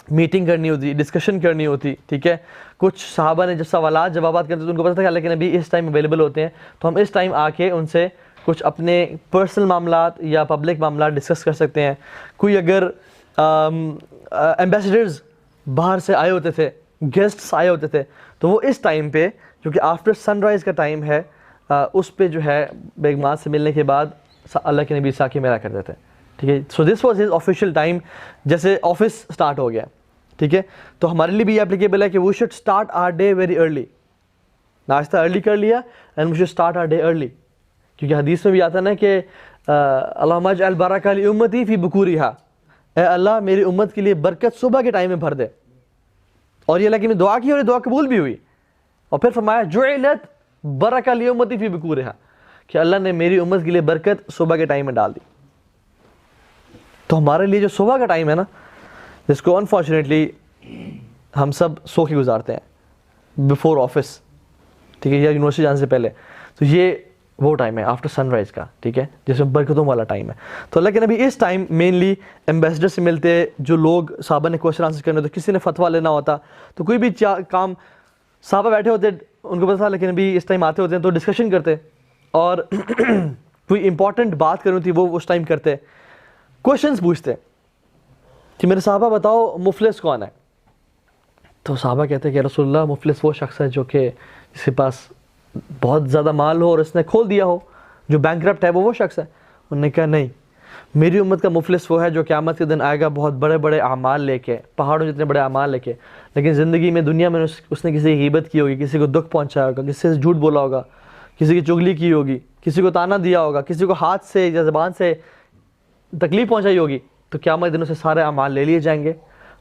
میٹنگ کرنی ہوتی، ڈسکشن کرنی ہوتی، ٹھیک ہے. کچھ صحابہ نے جب سوالات جوابات کرتے تو ان کو پتہ تھا کہ اللہ کے نبی اس ٹائم اویلیبل ہوتے ہیں، تو ہم اس ٹائم آ کے ان سے کچھ اپنے پرسنل معاملات یا پبلک معاملات ڈسکس کر سکتے ہیں. کوئی اگر ایمبیسڈرز باہر سے آئے ہوتے تھے، گیسٹس آئے ہوتے تھے، تو وہ اس ٹائم پہ جو کہ آفٹر سن رائز کا ٹائم ہے، اس پہ جو ہے بیگمات سے ملنے کے بعد اللہ کے نبی ساکھی میرا کرتے تھے، ٹھیک ہے. So this was his official time. جیسے آفس اسٹارٹ ہو گیا، ٹھیک ہے، تو ہمارے لیے بھی یہ اپلیکیبل ہے کہ we should start our day very early. ناشتہ ارلی کر لیا and we should start our day early, کیونکہ حدیث میں بھی آتا نا کہ اللہم اجعل برکۃ لامتی فی بکورہا، اے اللہ میری امت کے لیے برکت صبح کے ٹائم میں بھر دے. اور یہ اللہ کی دعا کی اور یہ دعا قبول بھی ہوئی. اور پھر فرمایا جعلت برکۃ لامتی فی بکورہا، کہ اللہ نے میری امت کے لیے برکت صبح کے ٹائم میں ڈال دی. تو ہمارے لیے جو صبح کا ٹائم ہے نا، جس کو انفارچونیٹلی ہم سب سو کے گزارتے ہیں بیفور آفس، ٹھیک ہے، یا یونیورسٹی جانے سے پہلے، تو یہ وہ ٹائم ہے آفٹر سن رائز کا، ٹھیک ہے، جس میں برکتوں والا ٹائم ہے. تو اللہ کے نبی اس ٹائم مینلی ایمبیسڈر سے ملتے، جو لوگ صحابہ نے کوشچن آنسر کرنے ہوتے، کسی نے فتویٰ لینا ہوتا، تو کوئی بھی کام صحابہ بیٹھے ہوتے، ان کو پتا تھا لیکن نبی اس ٹائم آتے ہوتے ہیں تو ڈسکشن کرتے، اور کوئی امپورٹنٹ بات کرنی تھی وہ اس ٹائم کرتے، کوشچنس پوچھتے کہ میرے صحابہ بتاؤ مفلس کون ہے. تو صحابہ کہتے ہیں کہ رسول اللہ مفلس وہ شخص ہے جو کہ جس کے پاس بہت زیادہ مال ہو اور اس نے کھول دیا ہو، جو بینکرپٹ ہے وہ شخص ہے. انہوں نے کہا نہیں، میری امت کا مفلس وہ ہے جو قیامت کے دن آئے گا بہت بڑے بڑے اعمال لے کے، پہاڑوں جتنے بڑے اعمال لے کے، لیکن زندگی میں دنیا میں اس نے کسی کی غیبت کی ہوگی، کسی کو دکھ پہنچایا ہوگا، کسی سے جھوٹ بولا ہوگا، کسی کی چغلی کی ہوگی، کسی کو تانا دیا ہوگا، کسی کو ہاتھ سے یا زبان سے تکلیف پہنچائی ہوگی. تو قیامت دنوں سے سارے اعمال لے لیے جائیں گے،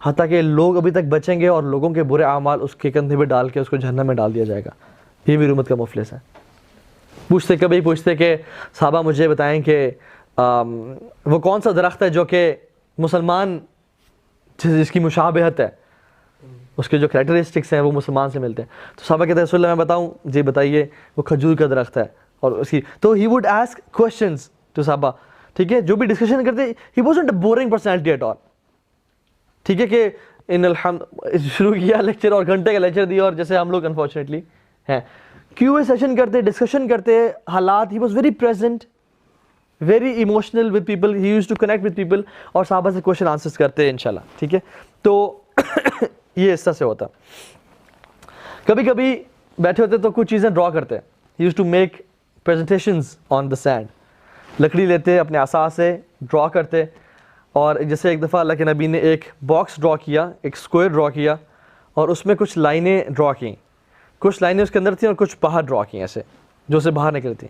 حتیٰ کہ لوگ ابھی تک بچیں گے اور لوگوں کے برے اعمال اس کے کندھے پہ ڈال کے اس کو جہنم میں ڈال دیا جائے گا. یہ میری امت کا مفلس ہے. کبھی پوچھتے کہ صحابہ مجھے بتائیں کہ وہ کون سا درخت ہے جو کہ مسلمان جس کی مشابہت ہے، اس کے جو کریکٹرسٹکس ہیں وہ مسلمان سے ملتے ہیں. تو صحابہ کہتے ہیں رسول اللہ میں بتاؤں؟ جی بتائیے. وہ کھجور کا درخت ہے. اور اس کی تو he would ask questions to صحابہ، ٹھیک ہے، جو بھی ڈسکشن کرتے he wasn't a boring personality at all, ٹھیک ہے، کہ ان شروع کیا لیکچر اور گھنٹے کا لیکچر دیا، اور جیسے ہم لوگ انفارچونیٹلی ہیں کیو اے سیشن کرتے، ڈسکشن کرتے، حالات. He was very present, very emotional with people, he use to connect with people, اور صحابہ سے کوشچن آنسرس کرتے ہیں انشاءاللہ، ٹھیک ہے. تو یہ اس طرح سے ہوتا. کبھی کبھی بیٹھے ہوتے تو کچھ چیزیں ڈرا کرتے، he use to make presentations on the sand. لکڑی لیتے اپنے عصا سے ڈرا کرتے، اور جیسے ایک دفعہ اللہ کے نبی نے ایک باکس ڈرا کیا، ایک اسکوائر ڈرا کیا، اور اس میں کچھ لائنیں ڈرا کیں، کچھ لائنیں اس کے اندر تھیں اور کچھ باہر ڈرا کی ایسے جو اسے باہر نکلتی،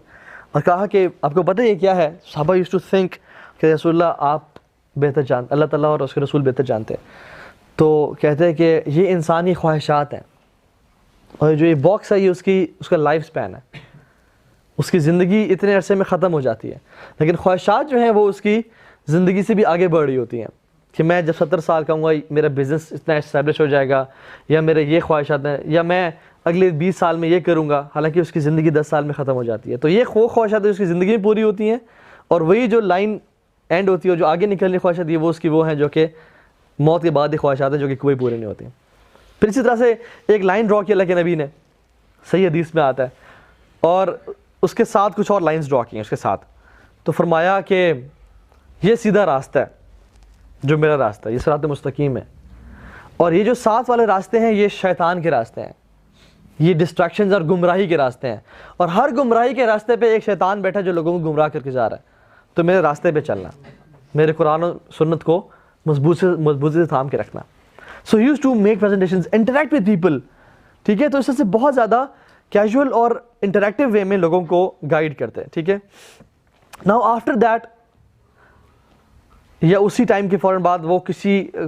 اور کہا کہ آپ کو پتہ ہے یہ کیا ہے؟ صحابہ یوز ٹو تھنک کہ رسول اللہ آپ بہتر جانتے، اللہ تعالیٰ اور اس کے رسول بہتر جانتے ہیں. تو کہتے ہیں کہ یہ انسانی خواہشات ہیں، اور جو یہ باکس ہے یہ اس کا لائف سپین ہے، اس کی زندگی اتنے عرصے میں ختم ہو جاتی ہے، لیکن خواہشات جو ہیں وہ اس کی زندگی سے بھی آگے بڑھ رہی ہوتی ہیں، کہ میں جب 70 سال کا ہوں گا میرا بزنس اتنا اسٹیبلش ہو جائے گا، یا میرے یہ خواہشات ہیں، یا میں اگلے 20 سال میں یہ کروں گا، حالانکہ اس کی زندگی 10 سال میں ختم ہو جاتی ہے. تو یہ خواہشات اس کی زندگی میں پوری ہوتی ہیں، اور وہی جو لائن اینڈ ہوتی ہے، جو آگے نکلنے خواہشات وہ اس کی وہ ہیں جو کہ موت کے بعد ہی خواہشات ہیں، جو کہ کوئی پوری نہیں ہوتی. پھر اسی طرح سے ایک لائن ڈرا کی اللہ کے نبی نے، صحیح حدیث میں آتا ہے، اور اس کے ساتھ کچھ اور لائنز ڈرا کی ہیں اس کے ساتھ. تو فرمایا کہ یہ سیدھا راستہ ہے جو میرا راستہ ہے، یہ صراط مستقیم ہے، اور یہ جو ساتھ والے راستے ہیں یہ شیطان کے راستے ہیں، یہ ڈسٹریکشنز اور گمراہی کے راستے ہیں، اور ہر گمراہی کے راستے پہ ایک شیطان بیٹھا جو لوگوں کو گمراہ کر کے جا رہا ہے. تو میرے راستے پہ چلنا، میرے قرآن و سنت کو مضبوطی سے تھام کے رکھنا. So he used to make presentations, interact with people. ٹھیک ہے, تو اس سے بہت زیادہ کیجول اور انٹریکٹیو وے میں لوگوں کو گائیڈ کرتے ہیں. ٹھیک ہے, ناؤ آفٹر دیٹ, یا اسی ٹائم کے فوراً بعد وہ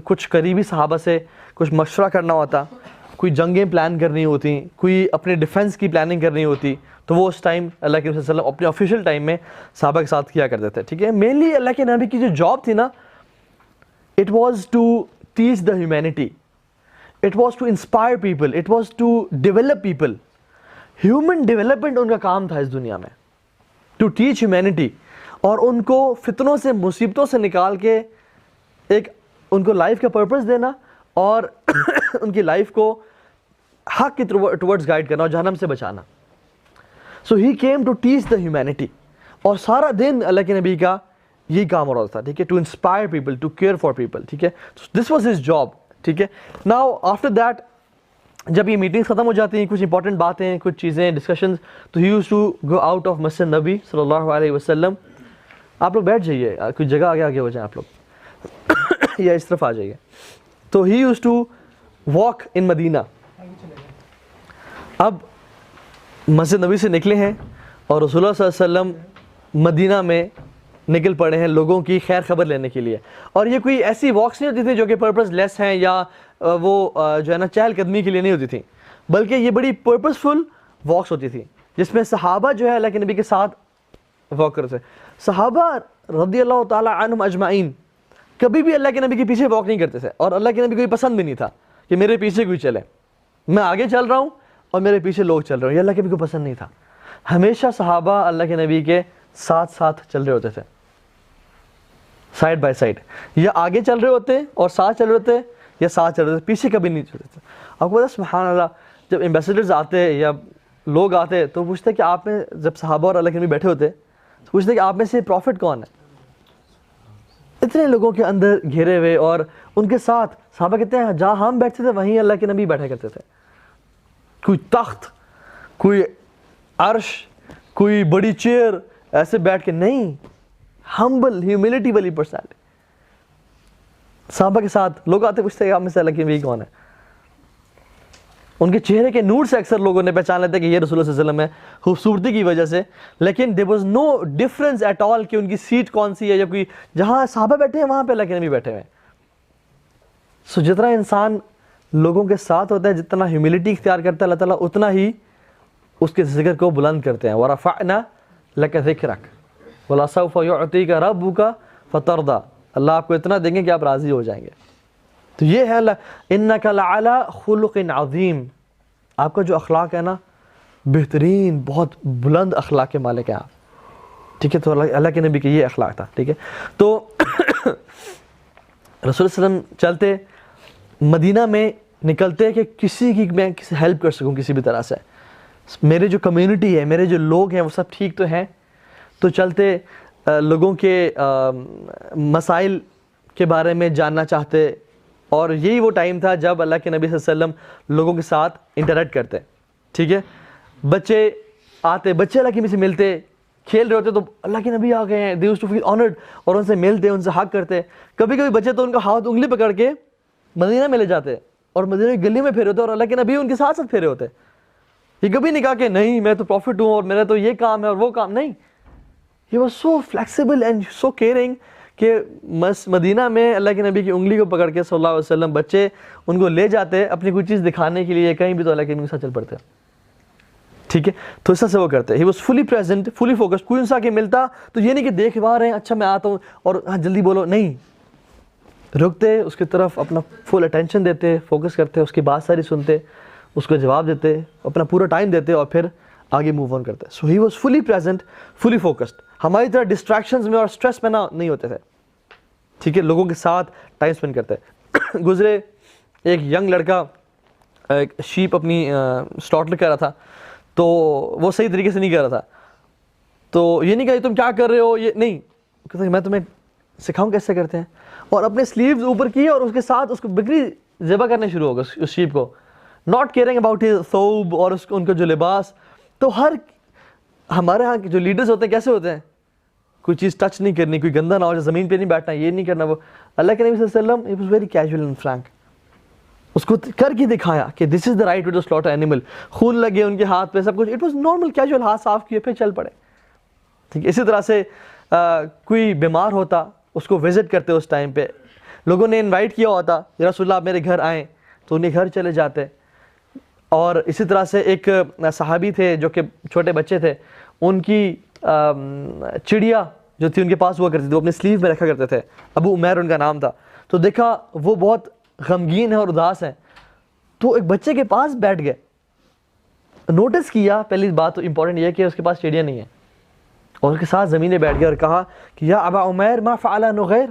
کچھ قریبی صحابہ سے کچھ مشورہ کرنا ہوتا, کوئی جنگیں پلان کرنی ہوتی, کوئی اپنے ڈیفنس کی پلاننگ کرنی ہوتی, تو وہ اس ٹائم اللہ کے رسول صلی اللہ علیہ وسلم اپنے آفیشیل ٹائم میں صحابہ کے ساتھ کیا کرتے تھے. ٹھیک ہے, مینلی اللہ کے نبی کی جو جاب تھی نا, it was to teach the humanity, it was to inspire people, it was to develop people. Human development ان کا کام تھا اس دنیا میں, ٹو ٹیچ ہیومینٹی, اور ان کو فتنوں سے مصیبتوں سے نکال کے ایک ان کو لائف کا پرپس دینا, اور ان کی لائف کو حق کی ٹورڈز گائیڈ کرنا اور جہنم سے بچانا. So he came to teach the humanity, اور سارا دن اللہ کے نبی کا یہی کام ہو رہا تھا. ٹھیک ہے, to inspire people, to care for people. ٹھیک ہے, دس واز ہز جاب. ٹھیک ہے, ناؤ آفٹر دیٹ, جب یہ میٹنگس ختم ہو جاتی ہیں, کچھ انپورٹنٹ باتیں, کچھ چیزیں, ڈسکشنز, تو he use to go out of مسجد نبی صلی اللہ علیہ وسلم. آپ لوگ بیٹھ جائیے, کوئی جگہ آگے ہو جائیں آپ لوگ, یا اس طرف آ جائیے. تو he use to walk in مدینہ. اب مسجد نبی سے نکلے ہیں اور رسول اللہ صلی اللہ علیہ وسلم مدینہ میں نکل پڑے ہیں لوگوں کی خیر خبر لینے کے لیے. اور یہ کوئی ایسی واکس نہیں ہوتی تھی جو کہ پرپز لیس ہیں, یا وہ جو ہے نا چہل قدمی کے لیے نہیں ہوتی تھیں, بلکہ یہ بڑی پرپزفل واکس ہوتی تھی, جس میں صحابہ جو ہے اللہ کے نبی کے ساتھ واک کرتے. صحابہ رضی اللہ تعالی عنہم اجمعین کبھی بھی اللہ کے نبی کے پیچھے واک نہیں کرتے تھے, اور اللہ کے نبی کو یہ پسند بھی نہیں تھا کہ میرے پیچھے کوئی چلے, میں آگے چل رہا ہوں اور میرے پیچھے لوگ چل رہے ہیں. یہ اللہ کے نبی کو پسند نہیں تھا. ہمیشہ صحابہ اللہ کے نبی کے ساتھ ساتھ چل رہے ہوتے تھے, سائڈ بائی سائڈ, یا آگے چل رہے ہوتے اور ساتھ چل رہے ہوتے, یا ساتھ چل رہے ہوتے, پیچھے کبھی نہیں چلتے تھے. آپ کو پتا سبحان اللہ, جب ایمبیسیڈرز آتے یا لوگ آتے تو پوچھتے کہ آپ میں, جب صحابہ اور اللہ کے نبی بیٹھے ہوتے تو پوچھتے کہ آپ میں سے پروفٹ کون ہے. اتنے لوگوں کے اندر گھیرے ہوئے, اور ان کے ساتھ صحابہ کہتے ہیں جہاں ہم بیٹھتے تھے وہیں اللہ کے نبی بیٹھا کرتے تھے. کوئی تخت, کوئی عرش, کوئی بڑی چیئر, ایسے بیٹھ کے نہیں, ہمبل ہیوملٹی والی پرسنالٹی. صحابہ کے ساتھ لوگ آتے پوچھتے کہ آپ میں سے اللہ کے نبی کون ہے. ان کے چہرے کے نور سے اکثر لوگوں نے پہچان لیتے کہ یہ رسول اللہ صلی اللہ علیہ وسلم ہے, خوبصورتی کی وجہ سے, لیکن there was no difference at all کہ ان کی سیٹ کون سی ہے, یا کوئی جہاں صحابہ بیٹھے ہیں وہاں پہ اللہ کے نبی بیٹھے ہوئے ہیں. سو جتنا انسان لوگوں کے ساتھ ہوتا ہے, جتنا ہیوملٹی اختیار کرتا ہے, اللہ تعالیٰ اتنا ہی اس کے ذکر کو بلند کرتے ہیں. وَرَفَعْنَا لَكَ ذِكْرَكَ وَلَسَوْفَ يُعْطِيكَ رَبُّكَ فَتَرْضَى. اللہ آپ کو اتنا دیں گے کہ آپ راضی ہو جائیں گے. تو یہ ہے اللہ, اِنَّكَ لَعَلَىٰ خُلُقٍ عَظِيمٍ. آپ کا جو اخلاق ہے نا, بہترین, بہت بلند اخلاق کے مالک ہیں آپ. ٹھیک ہے, تو اللہ کے نبی کے یہ اخلاق تھا. ٹھیک ہے, تو رسول صلی اللہ علیہ وسلم چلتے مدینہ میں, نکلتے کہ کسی کی میں ہیلپ کر سکوں کسی بھی طرح سے, میرے جو کمیونٹی ہے, میرے جو لوگ ہیں وہ سب ٹھیک تو ہیں. تو چلتے لوگوں کے مسائل کے بارے میں جاننا چاہتے, اور یہی وہ ٹائم تھا جب اللہ کے نبی صلی اللہ علیہ وسلم لوگوں کے ساتھ انٹریکٹ کرتے. ٹھیک ہے, بچے آتے, بچے اللہ کے نبی سے ملتے, کھیل رہے ہوتے تو اللہ کے نبی آ گئے ہیں, they used to feel honored, اور ان سے ملتے, ان سے حق کرتے. کبھی کبھی بچے تو ان کا ہاتھ انگلی پکڑ کے مدینہ میں لے جاتے اور مدینہ کی گلی میں پھیرے ہوتے, اور اللہ کے نبی ان کے ساتھ ساتھ پھیرے ہوتے. یہ کبھی نہیں کہا کہ نہیں میں تو پروفٹ ہوں اور میرا تو یہ کام ہے اور وہ کام نہیں. He was so flexible and so caring کہ مدینہ میں اللہ کے نبی کی انگلی کو پکڑ کے صلی اللہ علیہ وسلم بچے ان کو لے جاتے اپنی کوئی چیز دکھانے کے لیے, کہیں بھی تو اللہ کے نبی کے ساتھ چل پڑتے. ٹھیک ہے, تو اس طرح سے وہ کرتے. He was fully present, fully focused. کوئی انسان کے ملتا تو یہ نہیں کہ دیکھ پا رہے ہیں, اچھا میں آتا ہوں اور ہاں جلدی بولو, نہیں, رکتے, اس کی طرف اپنا فل اٹینشن دیتے, فوکس کرتے, اس کی بات ساری سنتے, اس کو جواب دیتے, اپنا پورا ٹائم دیتے, اور پھر آگے موو آن کرتے. So he was fully present, fully focused. ہماری طرح ڈسٹریکشنز میں اور اسٹریس میں نہیں ہوتے تھے. ٹھیک ہے, لوگوں کے ساتھ ٹائم اسپینڈ کرتے. گزرے ایک ینگ لڑکا ایک شیپ اپنی سلاٹر کر رہا تھا, تو وہ صحیح طریقے سے نہیں کر رہا تھا. تو یہ نہیں کہا تم کیا کر رہے ہو, یہ نہیں, کہتے میں تمہیں سکھاؤں کیسے کرتے ہیں, اور اپنے سلیوز اوپر کیے اور اس کے ساتھ اس کو بکری ذبح کرنے شروع ہو گئے اس شیپ کو, ناٹ کیئرنگ اباؤٹ ہز ثوب اور ان کا جو لباس. تو ہمارے ہاں کے جو لیڈرز ہوتے ہیں کیسے ہوتے ہیں, کوئی چیز ٹچ نہیں کرنی, کوئی گندا نہ ہو جائے, زمین پہ نہیں بیٹھنا, یہ نہیں کرنا. وہ اللہ کے نبی صلی اللہ علیہ وسلم, he was very casual and frank. اس کو کر کے دکھایا کہ this is the right to slaughter animal. خون لگے ان کے ہاتھ پہ, سب کچھ, اٹ واز نارمل کیجول, ہاتھ صاف کیے پھر چل پڑے. ٹھیک ہے, اسی طرح سے کوئی بیمار ہوتا اس کو وزٹ کرتے, اس ٹائم پہ لوگوں نے انوائٹ کیا ہوتا, یا رسول اللہ آپ میرے گھر آئیں, تو انہیں گھر چلے جاتے. اور اسی طرح سے ایک صحابی تھے جو کہ چھوٹے بچے تھے, ان کی چڑیا جو تھی ان کے پاس ہوا کرتی تھی, وہ اپنے سلیو میں رکھا کرتے تھے, ابو عمیر ان کا نام تھا. تو دیکھا وہ بہت غمگین ہے اور اداس ہے, تو ایک بچے کے پاس بیٹھ گئے, نوٹس کیا, پہلی بات تو امپورٹنٹ یہ ہے کہ اس کے پاس چڑیا نہیں ہے, اور اس کے ساتھ زمین میں بیٹھ گیا اور کہا کہ یا ابا عمیر ما فعل نغیر,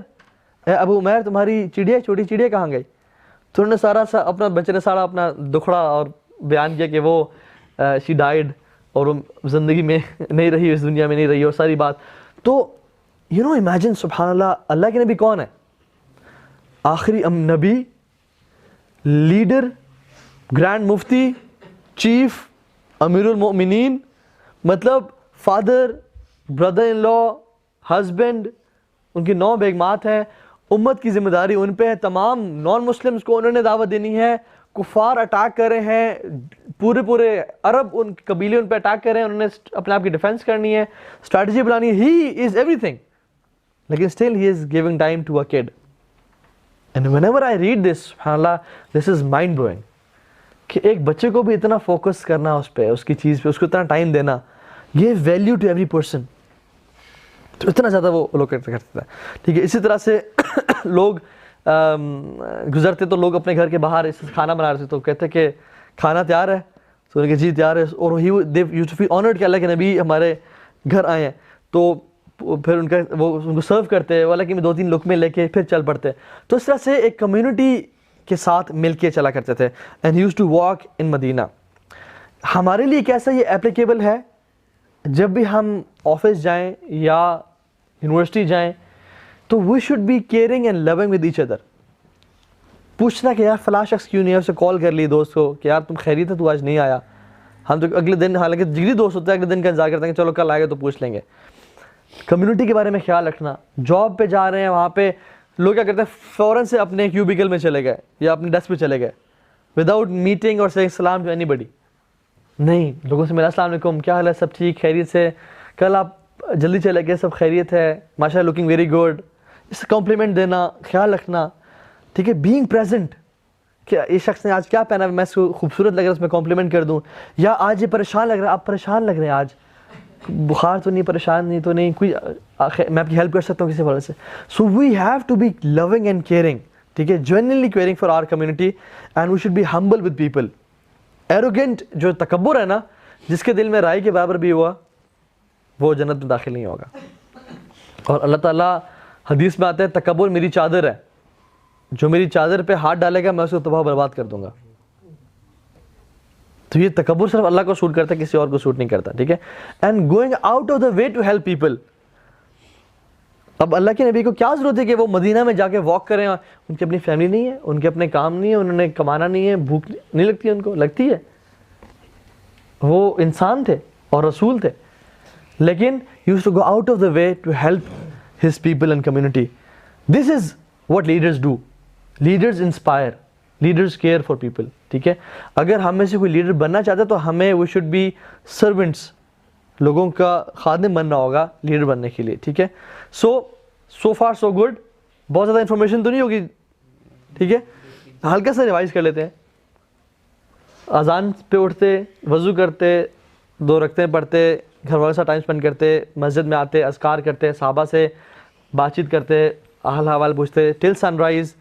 اے ابو عمیر تمہاری چڑیا, چھوٹی چڑیا کہاں گئی؟ تو انہوں نے اپنا بچے نے سارا اپنا دکھڑا اور بیان کیا کہ وہ شی ڈائیڈ, اور وہ زندگی میں نہیں رہی, اس دنیا میں نہیں رہی, اور ساری بات. تو یو نو امیجن, سبحان اللہ, اللہ کے نبی کون ہے؟ آخری نبی, لیڈر, گرینڈ مفتی, چیف, امیر المؤمنین, مطلب father, brother in law, husband, ان کی 9 بیگمات ہیں, امت کی ذمہ داری ان پہ ہے, تمام نان مسلمس کو انہوں نے دعوت دینی ہے, کفار اٹیک کر رہے ہیں, پورے عرب ان قبیلے ان پہ اٹیک کر رہے ہیں, انہوں نے اپنے آپ کی ڈیفینس کرنی ہے, اسٹریٹجی بنانی ہے, ہی از ایوری تھنگ, لیکن still he is giving time to a kid. And whenever I read this, سبحان اللہ, دس از مائنڈ بلوئنگ کہ ایک بچے کو بھی اتنا فوکس کرنا اس پہ, اس کی چیز پہ, اس کو اتنا ٹائم دینا, یہ ویلیو ٹو ایوری پرسن, تو اتنا زیادہ وہ لوگ کرتا ہے. ٹھیک ہے, اسی طرح سے لوگ گزرتے تو لوگ اپنے گھر کے باہر کھانا بنا رہے تھے, تو کہتے کہ کھانا تیار ہے, تو انہوں نے کہا جی تیار ہے, اور they used to feel honoured کہ اللہ کے نبی ہمارے گھر آئے ہیں, تو پھر ان کو سرو کرتے, وہ اللہ کے 2-3 لقمے لے کے پھر چل پڑتے. تو اس طرح سے ایک کمیونٹی کے ساتھ مل کے چلا کرتے تھے. And he used to walk in Medina. ہمارے لیے کیسا یہ اپلیکیبل ہے؟ جب بھی ہم آفس جائیں یا یونیورسٹی جائیں, تو we should be caring and loving with each other. پوچھنا کہ یار فلاں شخص کیوں نہیں ہے, اسے کال کر لی دوست کو کہ یار تم خیریت ہے, تو آج نہیں آیا. ہم تو اگلے دن, حالانکہ جگری دوست ہوتا ہے, اگلے دن کا انتظار کرتے ہیں کہ چلو کل آئے گا تو پوچھ لیں گے. کمیونٹی کے بارے میں خیال رکھنا. جاب پہ جا رہے ہیں, وہاں پہ لوگ کیا کرتے ہیں, فوراً سے اپنے کیوبیکل میں چلے گئے یا اپنے ڈیسک پہ چلے گئے, وداؤٹ میٹنگ اور سیئنگ سلام ٹو اینی بڈی. نہیں, لوگوں سے میرا السلام علیکم, کیا حال ہے, سب ٹھیک, خیریت سے, کل آپ جلدی چلے گئے, سب خیریت ہے, ماشاء اللہ, لکنگ ویری گڈ, اس سے کمپلیمنٹ دینا, خیال رکھنا. ٹھیک ہے, بینگ پریزنٹ, کہ یہ شخص نے آج کیا پہنا ہے, میں اس کو خوبصورت لگ رہا ہے, اس میں کمپلیمنٹ کر دوں. یا آج یہ پریشان لگ رہا ہے, آپ پریشان لگ رہے ہیں, آج بخار تو نہیں, پریشان نہیں تو نہیں, کوئی میں آپ کی ہیلپ کر سکتا ہوں کسی وجہ سے. So we have to be loving and caring. ٹھیک ہے, genuinely caring for our community, and we should be humble with people. Arrogant جو تکبر ہے نا, جس کے دل میں رائی کے برابر بھی ہوا, وہ جنت میں داخل نہیں ہوگا. اور اللہ تعالیٰ حدیث میں آتا ہے, تکبر میری چادر ہے, جو میری چادر پہ ہاتھ ڈالے گا میں اسے تباہ برباد کر دوں گا. تو یہ تکبر صرف اللہ کو سوٹ کرتا ہے, کسی اور کو سوٹ نہیں کرتا. ٹھیک ہے, and going out of the way to help people. اب اللہ کے نبی کو کیا ضرورت ہے کہ وہ مدینہ میں جا کے واک کریں, ان کی اپنی فیملی نہیں ہے, ان کے اپنے کام نہیں ہے, انہوں نے کمانا نہیں ہے, بھوک نہیں لگتی ہے, ان کو لگتی ہے, وہ انسان تھے اور رسول تھے, لیکن he used to go out of the way to help his people and community. This is what leaders do. Leaders inspire, leaders care for people. ٹھیک ہے, اگر ہم میں سے کوئی لیڈر بننا چاہتا ہے تو ہمیں we should be servants, لوگوں کا خادم بننا ہوگا لیڈر بننے کے لیے. ٹھیک ہے, so far so good. بہت زیادہ انفارمیشن تو نہیں ہوگی, ٹھیک ہے, ہلکا سا ریوائز کر لیتے ہیں. اذان پہ اٹھتے, وضو کرتے, 2 رکعتیں پڑھتے, گھر والوں سے ٹائم اسپینڈ کرتے, مسجد میں آتے, اذکار کرتے, صحابہ سے بات چیت کرتے, حال حوال پوچھتے ٹل سن رائز.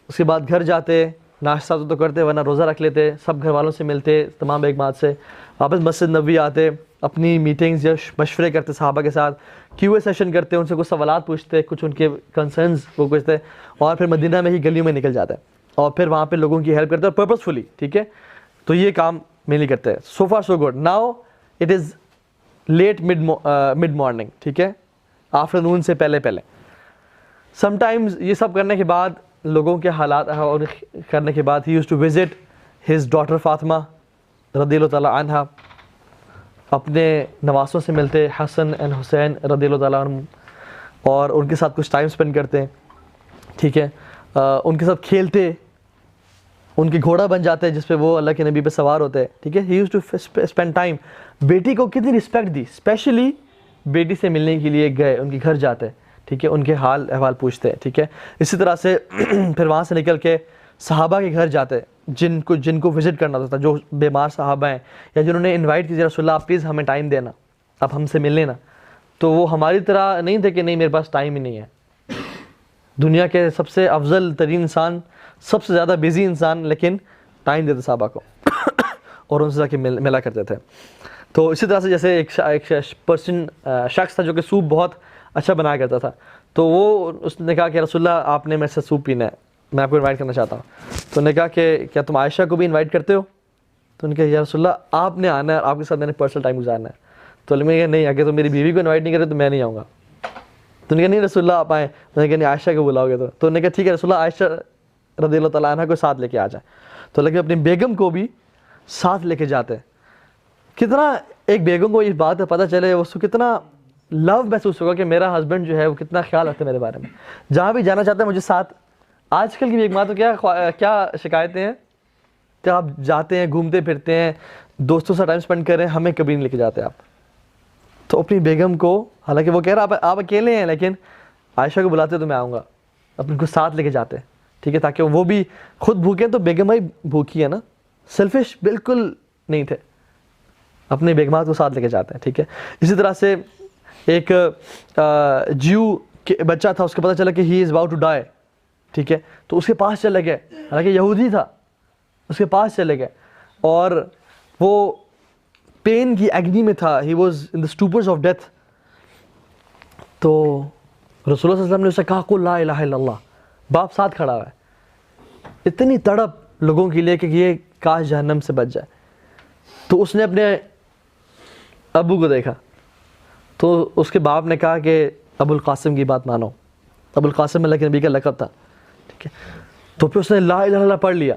اس کے بعد گھر جاتے, ناشتہ تو کرتے, ورنہ روزہ رکھ لیتے, سب گھر والوں سے ملتے, تمام بیگمات سے, واپس مسجد نبوی آتے, اپنی میٹنگز یا مشورے کرتے صحابہ کے ساتھ, کیو اے سیشن کرتے, ان سے کچھ سوالات پوچھتے, کچھ ان کے کنسرنز وہ پوچھتے, اور پھر مدینہ میں ہی گلیوں میں نکل جاتے, اور پھر وہاں پہ لوگوں کی ہیلپ کرتے, اور پرپزفلی. ٹھیک ہے, تو یہ کام مینلی کرتے ہیں. So far so good. Now it is late mid morning. ٹھیک ہے, آفٹر نون سے پہلے. سم ٹائمز یہ سب کرنے کے بعد, لوگوں کے حالات کرنے کے بعد, he used to visit his daughter Fatima رضی اللہ تعالیٰ عنہا, اپنے نواسوں سے ملتے, حسن اینڈ حسین رضی اللہ تعالیٰ عنہ, اور ان کے ساتھ کچھ ٹائم اسپینڈ کرتے ہیں, ٹھیک ہے, ان کے ساتھ کھیلتے, ان کی گھوڑا بن جاتے ہیں جس پہ وہ اللہ کے نبی پہ سوار ہوتے ہیں, ٹھیک ہے. He use to spend time. بیٹی کو کتنی رسپیکٹ دی, اسپیشلی بیٹی سے ملنے کے لیے گئے, ان کے گھر جاتے, ٹھیک ہے, ان کے حال احوال پوچھتے ہیں, ٹھیک ہے. اسی طرح سے پھر وہاں سے نکل کے صحابہ کے گھر جاتے جن کو وزٹ کرنا ہوتا تھا, جو بیمار صحابہ ہیں یا جنہوں نے انوائٹ کیا رسول اللہ آپ پلیز ہمیں ٹائم دینا, آپ ہم سے مل لینا. تو وہ ہماری طرح نہیں تھے کہ نہیں میرے پاس ٹائم ہی نہیں ہے. دنیا کے سب سے افضل ترین انسان, سب سے زیادہ بزی انسان, لیکن ٹائم دیتے صحابہ کو اور ان سے جا کے ملا کرتے تھے. تو اسی طرح سے جیسے ایک پرسن شخص تھا جو کہ سوپ بہت اچھا بنایا کرتا تھا, تو وہ اس نے کہا کہ رسول اللہ آپ نے میرے سے سوپ پینا ہے, میں آپ کو انوائٹ کرنا چاہتا ہوں. تو انہوں نے کہا کہ کیا تم عائشہ کو بھی انوائٹ کرتے ہو؟ تو انہوں نے کہا یا رسول اللہ آپ نے آنا ہے, آپ کے ساتھ میں نے پرسنل ٹائم گزارنا ہے. تو میں نے کہا نہیں, اگر تو میری بیوی کو انوائٹ نہیں کرے تو میں نہیں آؤں گا. تو انہوں نے کہا نہیں رسول اللہ آپ آئیں. میں نے کہا نہیں عائشہ کو بلاؤ گے تو انہوں نے کہا ٹھیک ہے رسول اللہ عائشہ رضی اللہ تعالیٰ عنہ کو ساتھ لے کے آ جائیں. تو لیکن اپنی بیگم کو بھی ساتھ لے کے جاتے. کتنا ایک بیگم کو اس بات پتہ چلے, اس کو کتنا لو محسوس ہوگا کہ میرا ہسبینڈ جو ہے وہ کتنا خیال رکھتے ہیں میرے بارے میں. جہاں بھی جانا چاہتے ہیں مجھے ساتھ. آج کل کی بیگمات تو کیا شکایتیں ہیں کہ آپ جاتے ہیں, گھومتے پھرتے ہیں, دوستوں سے ٹائم اسپینڈ کر رہے ہیں, ہمیں کبھی نہیں لے کے جاتے آپ. تو اپنی بیگم کو, حالانکہ وہ کہہ رہا آپ اکیلے ہیں, لیکن عائشہ کو بلاتے تو میں آؤں گا, اپنے کو ساتھ لے کے جاتے, ٹھیک ہے, تاکہ وہ بھی خود بھوکے تو بیگم بھائی بھوکی ہے نا, سیلفش بالکل نہیں تھے, اپنے بیگمات کو ساتھ لے کے جاتے ہیں, ٹھیک ہے. اسی طرح سے ایک جیو بچہ تھا, اس کو پتہ چلا کہ ہی از اباؤٹ ٹو ڈائی, ٹھیک ہے, تو اس کے پاس چلے گئے, حالانکہ یہودی تھا, اس کے پاس چلے گئے اور وہ پین کی ایگنی میں تھا, he was in the stupors of death. تو رسول اللہ صلی اللہ علیہ وسلم نے اسے کہا قل لا الہ الا اللہ, باپ ساتھ کھڑا ہوا ہے. اتنی تڑپ لوگوں کے لیے کہ یہ کاش جہنم سے بچ جائے. تو اس نے اپنے ابو کو دیکھا, تو اس کے باپ نے کہا کہ ابو القاسم کی بات مانو. ابو القاسم اللہ کے نبی کا لقب تھا, ٹھیک ہے. تو پھر اس نے لا الہ الا اللہ پڑھ لیا,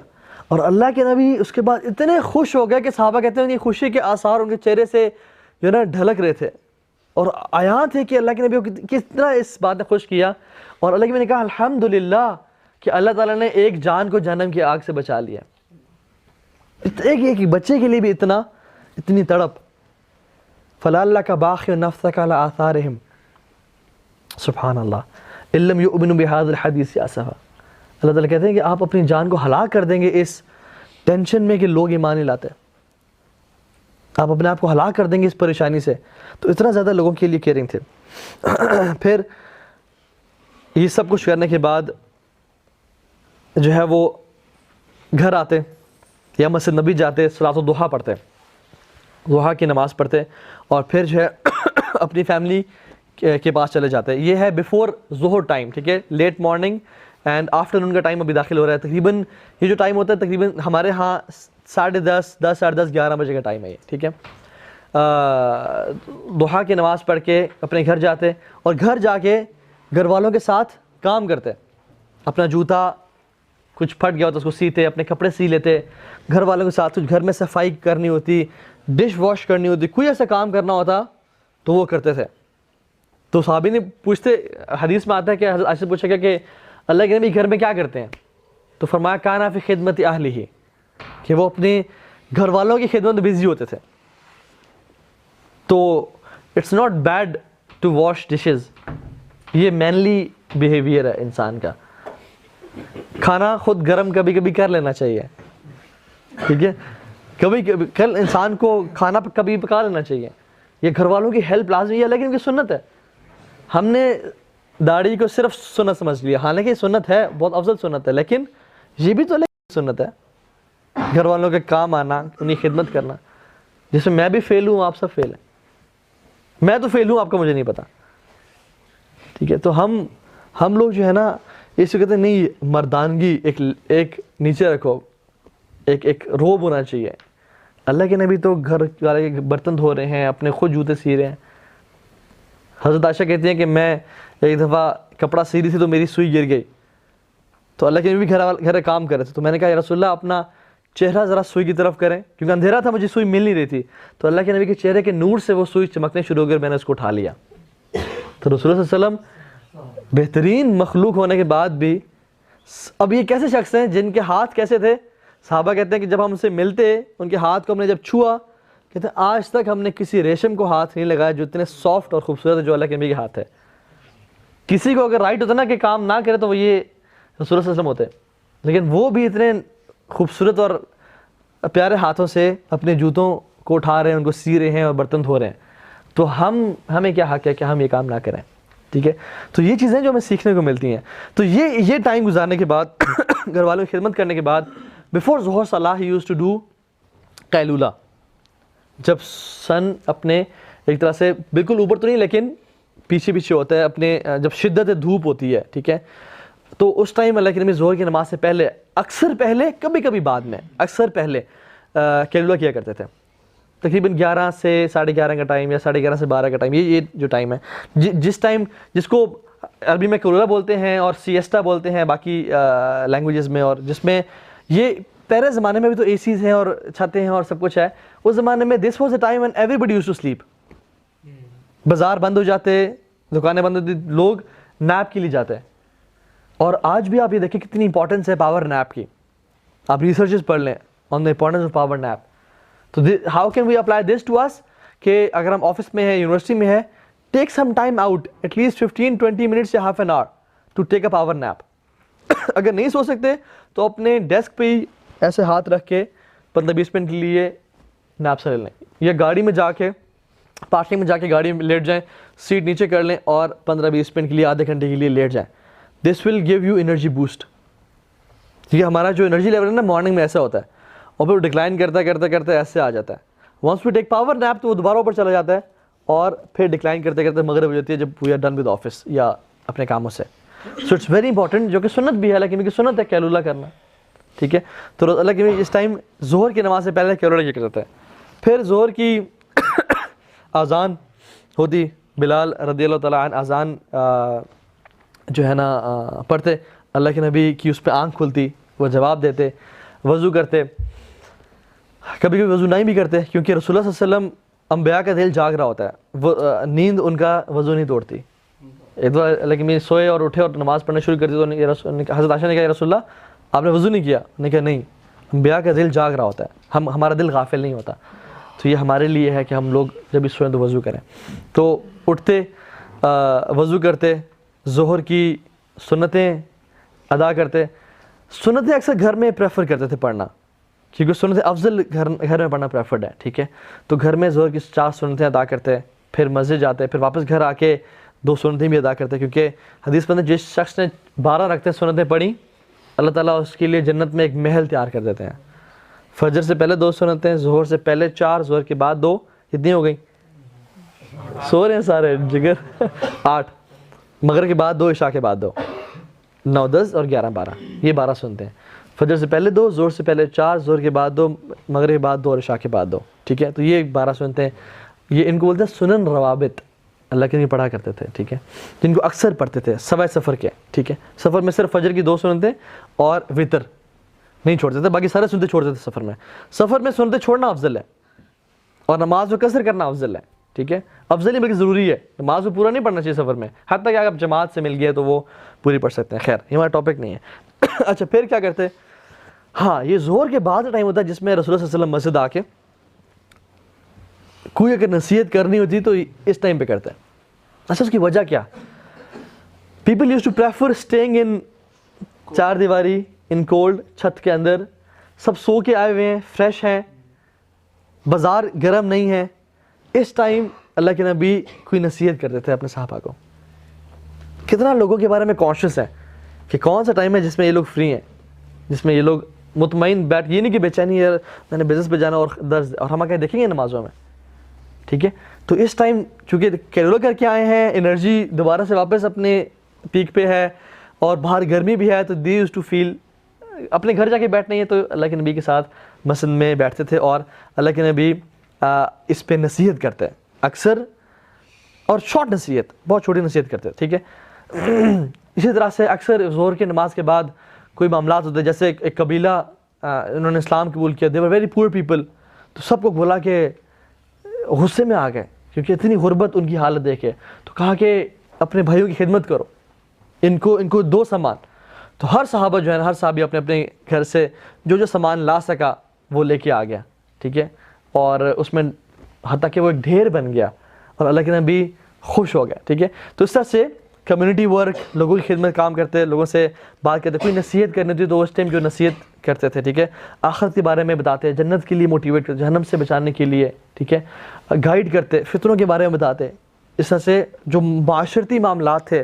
اور اللہ کے نبی اس کے بعد اتنے خوش ہو گئے کہ صحابہ کہتے ہیں کہ خوشی کے آثار ان کے چہرے سے جو ہے نا ڈھلک رہے تھے, اور آیاں تھے کہ اللہ کے نبی کو کتنا اس بات نے خوش کیا. اور اللہ کے نبی نے کہا الحمدللہ کہ اللہ تعالیٰ نے ایک جان کو جہنم کی آگ سے بچا لیا. ایک بچے کے لیے بھی اتنی تڑپ. فَلَعَلَّكَ بَاخِعٌ نَفْسَكَ عَلَىٰ آثَارِهِمْ سبحان اللہ إِن لَّمْ يُؤْمِنُوا بِهَٰذَا الْحَدِيثِ آسَفًا. اللہ تعالیٰ کہتے ہیں کہ آپ اپنی جان کو ہلاک کر دیں گے اس ٹینشن میں کہ لوگ ایمان نہیں لاتے, آپ اپنے آپ کو ہلاک کر دیں گے اس پریشانی سے. تو اتنا زیادہ لوگوں کے لیے کیئرنگ تھے. پھر یہ سب کچھ کرنے کے بعد جو ہے وہ گھر آتے یا مسجد نبی جاتے, صلاۃ الضحیٰ پڑھتے, ضحیٰ کی نماز پڑھتے, اور پھر جو ہے اپنی فیملی کے پاس چلے جاتے. یہ ہے بیفور ظہر ٹائم, ٹھیک ہے, لیٹ مارننگ اینڈ آفٹر نون کا ٹائم ابھی داخل ہو رہا ہے. تقریباً یہ جو ٹائم ہوتا ہے تقریباً ہمارے ہاں 10:30 ساڑھے 10 11 بجے کا ٹائم ہے یہ, ٹھیک ہے. ضحیٰ کی نماز پڑھ کے اپنے گھر جاتے, اور گھر جا کے گھر والوں کے ساتھ کام کرتے. اپنا جوتا کچھ پھٹ گیا ہوتا اس کو سیتے, اپنے کپڑے سی لیتے, گھر والوں کے ساتھ کچھ گھر میں صفائی کرنی ہوتی, ڈش واش کرنی ہوتی, کوئی ایسا کام کرنا ہوتا تو وہ کرتے تھے. تو صحابی نے پوچھتے, حدیث میں آتا ہے کہ حضرت عائشہ سے پوچھا گیا کہ اللہ کے نبی گھر میں کیا کرتے ہیں؟ تو فرمایا کانا فی خدمت اہلہ, کہ وہ اپنے گھر والوں کی خدمت میں بزی ہوتے تھے. تو it's not bad to wash dishes, یہ مینلی بیہیویئر ہے انسان کا. کھانا خود گرم کبھی کبھی کر لینا چاہیے, ٹھیک ہے, کبھی کل انسان کو کھانا کبھی پکا لینا چاہیے. یہ گھر والوں کی ہیلپ لازمی ہے, لیکن ان کی سنت ہے. ہم نے داڑھی کو صرف سنت سمجھ لیا, حالانکہ یہ سنت ہے, بہت افضل سنت ہے, لیکن یہ بھی تو سنت ہے. گھر والوں کے کام آنا, انہیں خدمت کرنا, جس میں میں بھی فیل ہوں, آپ سب فیل ہیں. میں تو فیل ہوں, آپ کو مجھے نہیں پتا, ٹھیک ہے. تو ہم لوگ جو ہے نا اس کو کہتے ہیں نہیں, مردانگی ایک نیچے رکھو, ایک روب ہونا چاہیے. اللہ کے نبی تو گھر والے کے برتن دھو رہے ہیں, اپنے خود جوتے سی رہے ہیں. حضرت عائشہ کہتی ہیں کہ میں ایک دفعہ کپڑا سی رہی تھی تو میری سوئی گر گئی, تو اللہ کے نبی گھر کام کر رہے تھے, تو میں نے کہا یا رسول اللہ اپنا چہرہ ذرا سوئی کی طرف کریں, کیونکہ اندھیرا تھا, مجھے سوئی مل نہیں رہی تھی. تو اللہ کے نبی کے چہرے کے نور سے وہ سوئی چمکنے شروع ہو گئی, میں نے اس کو اٹھا لیا. تو رسول اللہ صلی اللہ علیہ وسلم بہترین مخلوق ہونے کے بعد بھی اب یہ کیسے شخص ہیں جن کے ہاتھ کیسے تھے؟ صحابہ کہتے ہیں کہ جب ہم ان سے ملتے ان کے ہاتھ کو ہم نے جب چھوا، کہتے ہیں آج تک ہم نے کسی ریشم کو ہاتھ نہیں لگایا جو اتنے سافٹ اور خوبصورت ہے جو اللہ کے نبی کے ہاتھ ہے. کسی کو اگر رائٹ ہوتا نا کہ کام نہ کرے تو وہ یہ رسول اللہ صلی اللہ علیہ وسلم ہوتے، لیکن وہ بھی اتنے خوبصورت اور پیارے ہاتھوں سے اپنے جوتوں کو اٹھا رہے ہیں، ان کو سی رہے ہیں اور برتن دھو رہے ہیں. تو ہمیں کیا حق ہے کہ ہم یہ کام نہ کریں؟ ٹھیک ہے، تو یہ چیزیں جو ہمیں سیکھنے کو ملتی ہیں. تو یہ ٹائم گزارنے کے بعد گھر والوں کی خدمت کرنے کے بعد بفور ظہر صلاح یوز ٹو ڈو قیلولہ. جب سن اپنے ایک طرح سے بالکل اوپر تو نہیں لیکن پیچھے پیچھے ہوتا ہے، اپنے جب شدت دھوپ ہوتی ہے، ٹھیک ہے، تو اس ٹائم اللہ کے نبی ظہر کی نماز سے پہلے اکثر پہلے کبھی کبھی بعد میں اکثر پہلے قیلولہ کیا کرتے تھے. تقریباً 11 سے 11:30 کا ٹائم یا 11:30 سے 12 کا ٹائم، یہ جو ٹائم ہے جس ٹائم جس کو عربی میں قیلولہ بولتے ہیں اور سیسٹا بولتے ہیں باقی لینگویجز میں، اور جس میں یہ پہلے زمانے میں بھی تو اے سیز ہیں اور چھتیں ہیں اور سب کچھ ہے. اس زمانے میں this was a time when everybody use to sleep. بازار بند ہو جاتے، دکانیں بند ہوتی، لوگ نیپ کے لیے جاتے ہیں. اور آج بھی آپ یہ دیکھیں کتنی امپورٹنس ہے پاور نیپ کی. آپ ریسرچز پڑھ لیں on the importance of power nap. تو how can we apply this to us کہ اگر ہم آفس میں ہیں، یونیورسٹی میں ہے، take some time out at least 15-20 minutes یا half an hour to take a power nap. اگر نہیں سو سکتے تو اپنے ڈیسک پہ ہی ایسے ہاتھ رکھ کے 15-20 منٹ کے لیے نیپ سے لے لیں، یا گاڑی میں جا کے پارکنگ میں جا کے گاڑی میں لیٹ جائیں، سیٹ نیچے کر لیں اور 15-20 منٹ کے لیے آدھے گھنٹے کے لیے لیٹ جائیں. This will give you energy boost. ٹھیک ہے، ہمارا جو انرجی لیول ہے نا مارننگ میں ایسا ہوتا ہے اور پھر ڈکلائن کرتے ایسے آ جاتا ہے. Once we take power nap تو وہ دوبارہ اوپر چلا جاتا ہے اور پھر ڈکلائن کرتے مغرب ہو جاتی ہے جب we are done with office یا اپنے کاموں سے. سو اٹس ویری امپورٹنٹ، جو کہ سنت بھی ہے لیکن سنت ہے قیلولہ کرنا. ٹھیک ہے، تو اللہ کے اس ٹائم ظہر کی نماز سے پہلے قیلولہ یہ کرتا ہے. پھر ظہر کی اذان ہوتی، بلال رضی اللہ تعالیٰ عنہ اذان جو ہے نا پڑھتے، اللہ کے نبی کی اس پہ آنکھ کھلتی، وہ جواب دیتے، وضو کرتے. کبھی کبھی وضو نہیں بھی کرتے کیونکہ رسول اللہ صلی اللہ علیہ وسلم انبیاء کا دل جاگ رہا ہوتا ہے، وہ نیند ان کا وضو نہیں توڑتی. ایک دو لیکن سوئے اور اٹھے اور نماز پڑھنا شروع کر دی تو حضرت عائشہ نے کہا یا رسول اللہ آپ نے وضو نہیں کیا؟ نے کہا نہیں، انبیاء کا دل جاگ رہا ہوتا ہے، ہمارا دل غافل نہیں ہوتا. تو یہ ہمارے لیے ہے کہ ہم لوگ جب بھی سوئیں تو وضو کریں. تو اٹھتے، وضو کرتے، ظہر کی سنتیں ادا کرتے. سنتیں اکثر گھر میں پریفر کرتے تھے پڑھنا کیونکہ سنتیں افضل گھر میں پڑھنا پریفرڈ ہے. ٹھیک ہے، تو گھر میں ظہر کی 4 سنتیں ادا کرتے، پھر مسجد جاتے، پھر واپس گھر آ کے 2 سنتیں بھی ادا کرتے کیونکہ حدیث میں جس شخص نے 12 رکعتیں سنتیں پڑھی اللہ تعالیٰ اس کے لیے جنت میں ایک محل تیار کر دیتے ہیں. فجر سے پہلے 2 سنتیں، ظہر سے پہلے 4، ظہر کے بعد 2، کتنی ہو گئی؟ سو رہے ہیں سارے جگر 8. مغرب کے بعد 2، عشاء کے بعد 2، 9، 10 اور 11، 12، یہ 12 سنتے ہیں. فجر سے پہلے 2، ظہر سے پہلے 4، ظہر کے بعد 2، مغرب کے بعد 2 اور عشاء کے بعد 2. ٹھیک ہے، تو یہ 12 سنتے ہیں. یہ ان کو بولتے ہیں سنن روابط، اللہ کے لیے پڑھا کرتے تھے. ٹھیک ہے، جن کو اکثر پڑھتے تھے سوائے سفر کے. ٹھیک ہے، سفر میں صرف فجر کی 2 سنتیں اور وتر نہیں چھوڑتے تھے، باقی سارے سنتیں چھوڑتے تھے سفر میں. سفر میں سنتیں چھوڑنا افضل ہے اور نماز میں قصر کرنا افضل ہے. ٹھیک ہے، افضل ہی بلکہ ضروری ہے. نماز کو پورا نہیں پڑھنا چاہیے سفر میں، حتیٰ کہ اگر جماعت سے مل گیا تو وہ پوری پڑھ سکتے ہیں. خیر یہ ہمارا ٹاپک نہیں ہے. اچھا پھر کیا کرتے؟ ہاں، یہ ظہر کے بعد کا ٹائم ہوتا ہے جس میں رسول اللہ صلی اللہ علیہ وسلم مسجد آ کے کوئی اگر نصیحت کرنی ہوتی تو اس ٹائم پہ کرتے ہیں. اچھا اس کی وجہ کیا؟ People use to prefer staying in 4 دیواری، ان کولڈ، چھت کے اندر، سب سو کے آئے ہوئے ہیں، فریش ہیں، بازار گرم نہیں ہے. اس ٹائم اللہ کے نبی کوئی نصیحت کرتے تھے اپنے صحابہ کو. کتنا لوگوں کے بارے میں کانشیس ہے کہ کون سا ٹائم ہے جس میں یہ لوگ فری ہیں، جس میں یہ لوگ مطمئن بیٹھ، یہ نہیں کہ بے چینی ہے میں نے بزنس پہ جانا اور درد، اور ہم کہیں دیکھیں گے نمازوں میں. ٹھیک ہے، تو اس ٹائم چونکہ قیلولہ کر کے آئے ہیں، انرجی دوبارہ سے واپس اپنے پیک پہ ہے اور باہر گرمی بھی ہے، تو دے یوز ٹو فیل اپنے گھر جا کے بیٹھنا ہی ہے. تو اللہ کے نبی کے ساتھ مسجد میں بیٹھتے تھے اور اللہ کے نبی اس پہ نصیحت کرتے ہیں اکثر، اور شارٹ نصیحت، بہت چھوٹی نصیحت کرتے. ٹھیک ہے، اسی طرح سے اکثر ظہر کی نماز کے بعد کوئی معاملات ہوتے ہیں، جیسے ایک قبیلہ انہوں نے اسلام قبول کیا، دے ور ویری پور پیپل، تو سب کو بولا کہ غصے میں آ گئے کیونکہ اتنی غربت ان کی حالت دیکھے، تو کہا کہ اپنے بھائیوں کی خدمت کرو. ان کو دو سامان. تو ہر صحابہ جو ہے نا, ہر صحابی اپنے اپنے گھر سے جو سامان لا سکا وہ لے کے آ گیا, ٹھیک ہے, اور اس میں حتیٰ کہ وہ ایک ڈھیر بن گیا اور اللہ کے نبی خوش ہو گیا, ٹھیک ہے. تو اس طرح سے کمیونٹی ورک, لوگوں کی خدمت کام کرتے, لوگوں سے بات کرتے, کوئی نصیحت کرنی تھی تو اس ٹائم جو نصیحت کرتے تھے, ٹھیک ہے, آخرت کے بارے میں بتاتے, جنت کے لیے موٹیویٹ کرتے, جہنم سے بچانے کے لیے, ٹھیک ہے, گائیڈ کرتے, فطروں کے بارے میں بتاتے. اس طرح سے جو معاشرتی معاملات تھے,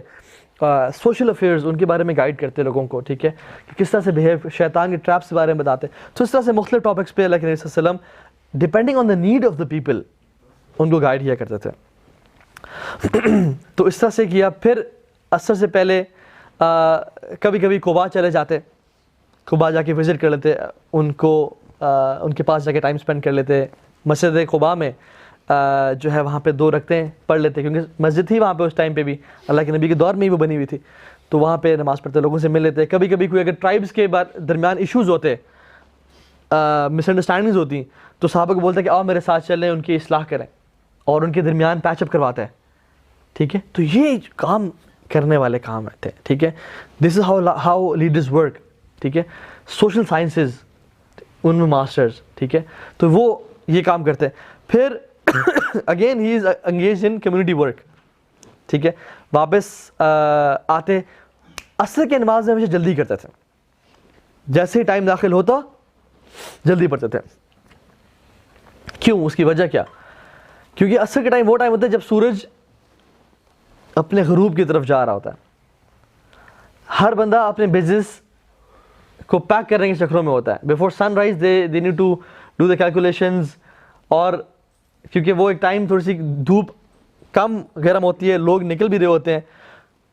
سوشل افیئرز, ان کے بارے میں گائیڈ کرتے لوگوں کو, ٹھیک ہے, کہ کس طرح سے بہیو, شیطان کے ٹریپس کے بارے میں بتاتے. تو اس طرح سے مختلف ٹاپکس پہ اللہ کے نبی صلی اللہ علیہ وسلم depending on the need of the people in کو گائیڈ کیا کرتے تھے. تو اس طرح سے کیا. پھر عصر سے پہلے کبھی کبھی قباء چلے جاتے, قباء جا کے وزٹ کر لیتے, ان کے پاس جا کے ٹائم اسپینڈ کر لیتے. مسجد قباء میں جو ہے وہاں پہ 2 رکعتیں پڑھ لیتے, کیونکہ مسجد تھی وہاں پہ اس ٹائم پہ بھی, اللہ کے نبی کے دور میں ہی وہ بنی ہوئی تھی. تو وہاں پہ نماز پڑھتے, لوگوں سے مل لیتے. کبھی کبھی کوئی اگر ٹرائبس کے درمیان ایشوز ہوتے, مس انڈرسٹینڈنگز ہوتی, تو صحابہ کو بولتے کہ آؤ میرے ساتھ چلیں, ان کی اصلاح کریں, اور ان کے درمیان پیچ اپ کرواتا ہے, ٹھیک ہے. تو یہ کام کرنے والے کام تھے, ٹھیک ہے. دس از ہاؤ لیڈرز ورک, ٹھیک ہے. سوشل سائنسز ان میں ماسٹرز, ٹھیک ہے. تو وہ یہ کام کرتے. پھر again he is engage in community work, ٹھیک ہے. واپس آتے, عصر کی نماز میں ہمیشہ جلدی کرتے تھے, جیسے ہی ٹائم داخل ہوتا جلدی پڑھتے تھے. کیوں؟ اس کی وجہ کیا؟ کیونکہ عصر کا ٹائم وہ ٹائم ہوتا ہے جب سورج اپنے غروب کی طرف جا رہا ہوتا ہے. ہر بندہ اپنے بزنس کو پیک کرنے کے چکروں میں ہوتا ہے. Before sunrise they need to do the calculations, اور کیونکہ وہ ایک ٹائم تھوڑی سی دھوپ کم گرم ہوتی ہے, لوگ نکل بھی رہے ہوتے ہیں.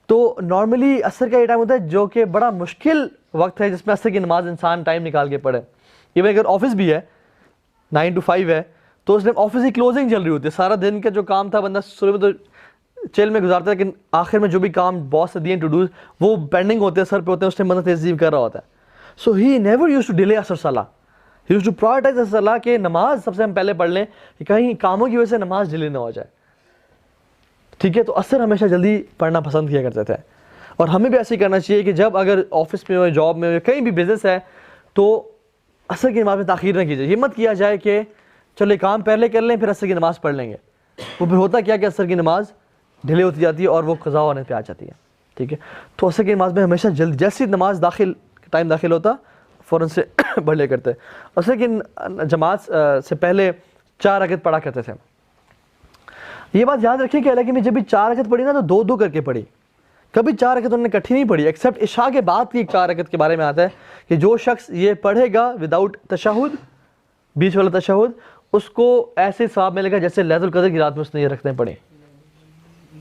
تو نارملی عصر کا یہ ٹائم ہوتا ہے جو کہ بڑا مشکل وقت ہے جس میں عصر کی نماز انسان ٹائم نکال کے پڑھے. ایون اگر آفس بھی ہے 9 to 5 ہے, تو اس ٹائم آفس کی کلوزنگ چل رہی ہوتی ہے. سارا دن کا جو کام تھا بندہ شروع میں تو چیل میں گزارتا ہے, لیکن آخر میں جو بھی کام باس سے دیے ٹو ڈوز وہ پینڈنگ ہوتے ہیں, سر پہ ہوتے ہیں, اس ٹائم بندہ تہذیب کر رہا ہوتا ہے. So he never use to delay عصر صلاح, ہی یوز ٹو پرائورٹائز عصر صلاح, کہ نماز سب سے ہم پہلے پڑھ لیں کہ کہیں کاموں کی وجہ سے نماز ڈیلے نہ ہو جائے, ٹھیک ہے. تو عصر ہمیشہ جلدی پڑھنا پسند کیا کرتے تھے, اور ہمیں بھی ایسے ہی کرنا چاہیے کہ جب اگر آفس میں ہو, جاب میں ہو, کہیں بھی بزنس ہے, تو عصر کی نماز میں تاخیر نہ کی جائے. یہ مت کیا جائے کہ چلو کام پہلے کر لیں پھر عصر کی نماز پڑھ لیں گے. وہ پھر ہوتا کیا کہ عصر کی نماز ڈھیلے ہوتی جاتی ہے اور وہ قضا ہونے پہ آ جاتی ہے, ٹھیک ہے. تو عصر کی نماز میں ہمیشہ جلد, جیسی نماز ٹائم داخل ہوتا فوراً سے پڑھ لے کرتے. عصر کی جماعت سے پہلے 4 رکعت پڑھا کرتے تھے. یہ بات یاد رکھیں کہ حالانکہ میں جب بھی 4 رکعت پڑھی نا تو 2 کر کے پڑھی, کبھی 4 رکعت انہوں نے اکٹھی نہیں پڑھی. ایکسیپٹ عشاء کے بعد کی 4 رکعت کے بارے میں آتا ہے کہ جو شخص یہ پڑھے گا وداؤٹ تشہد, بیچ والا تشہد, اس کو ایسے ثواب ملے گا جیسے لیلۃ القدر کی رات میں اس نے یہ رکعتیں پڑھی.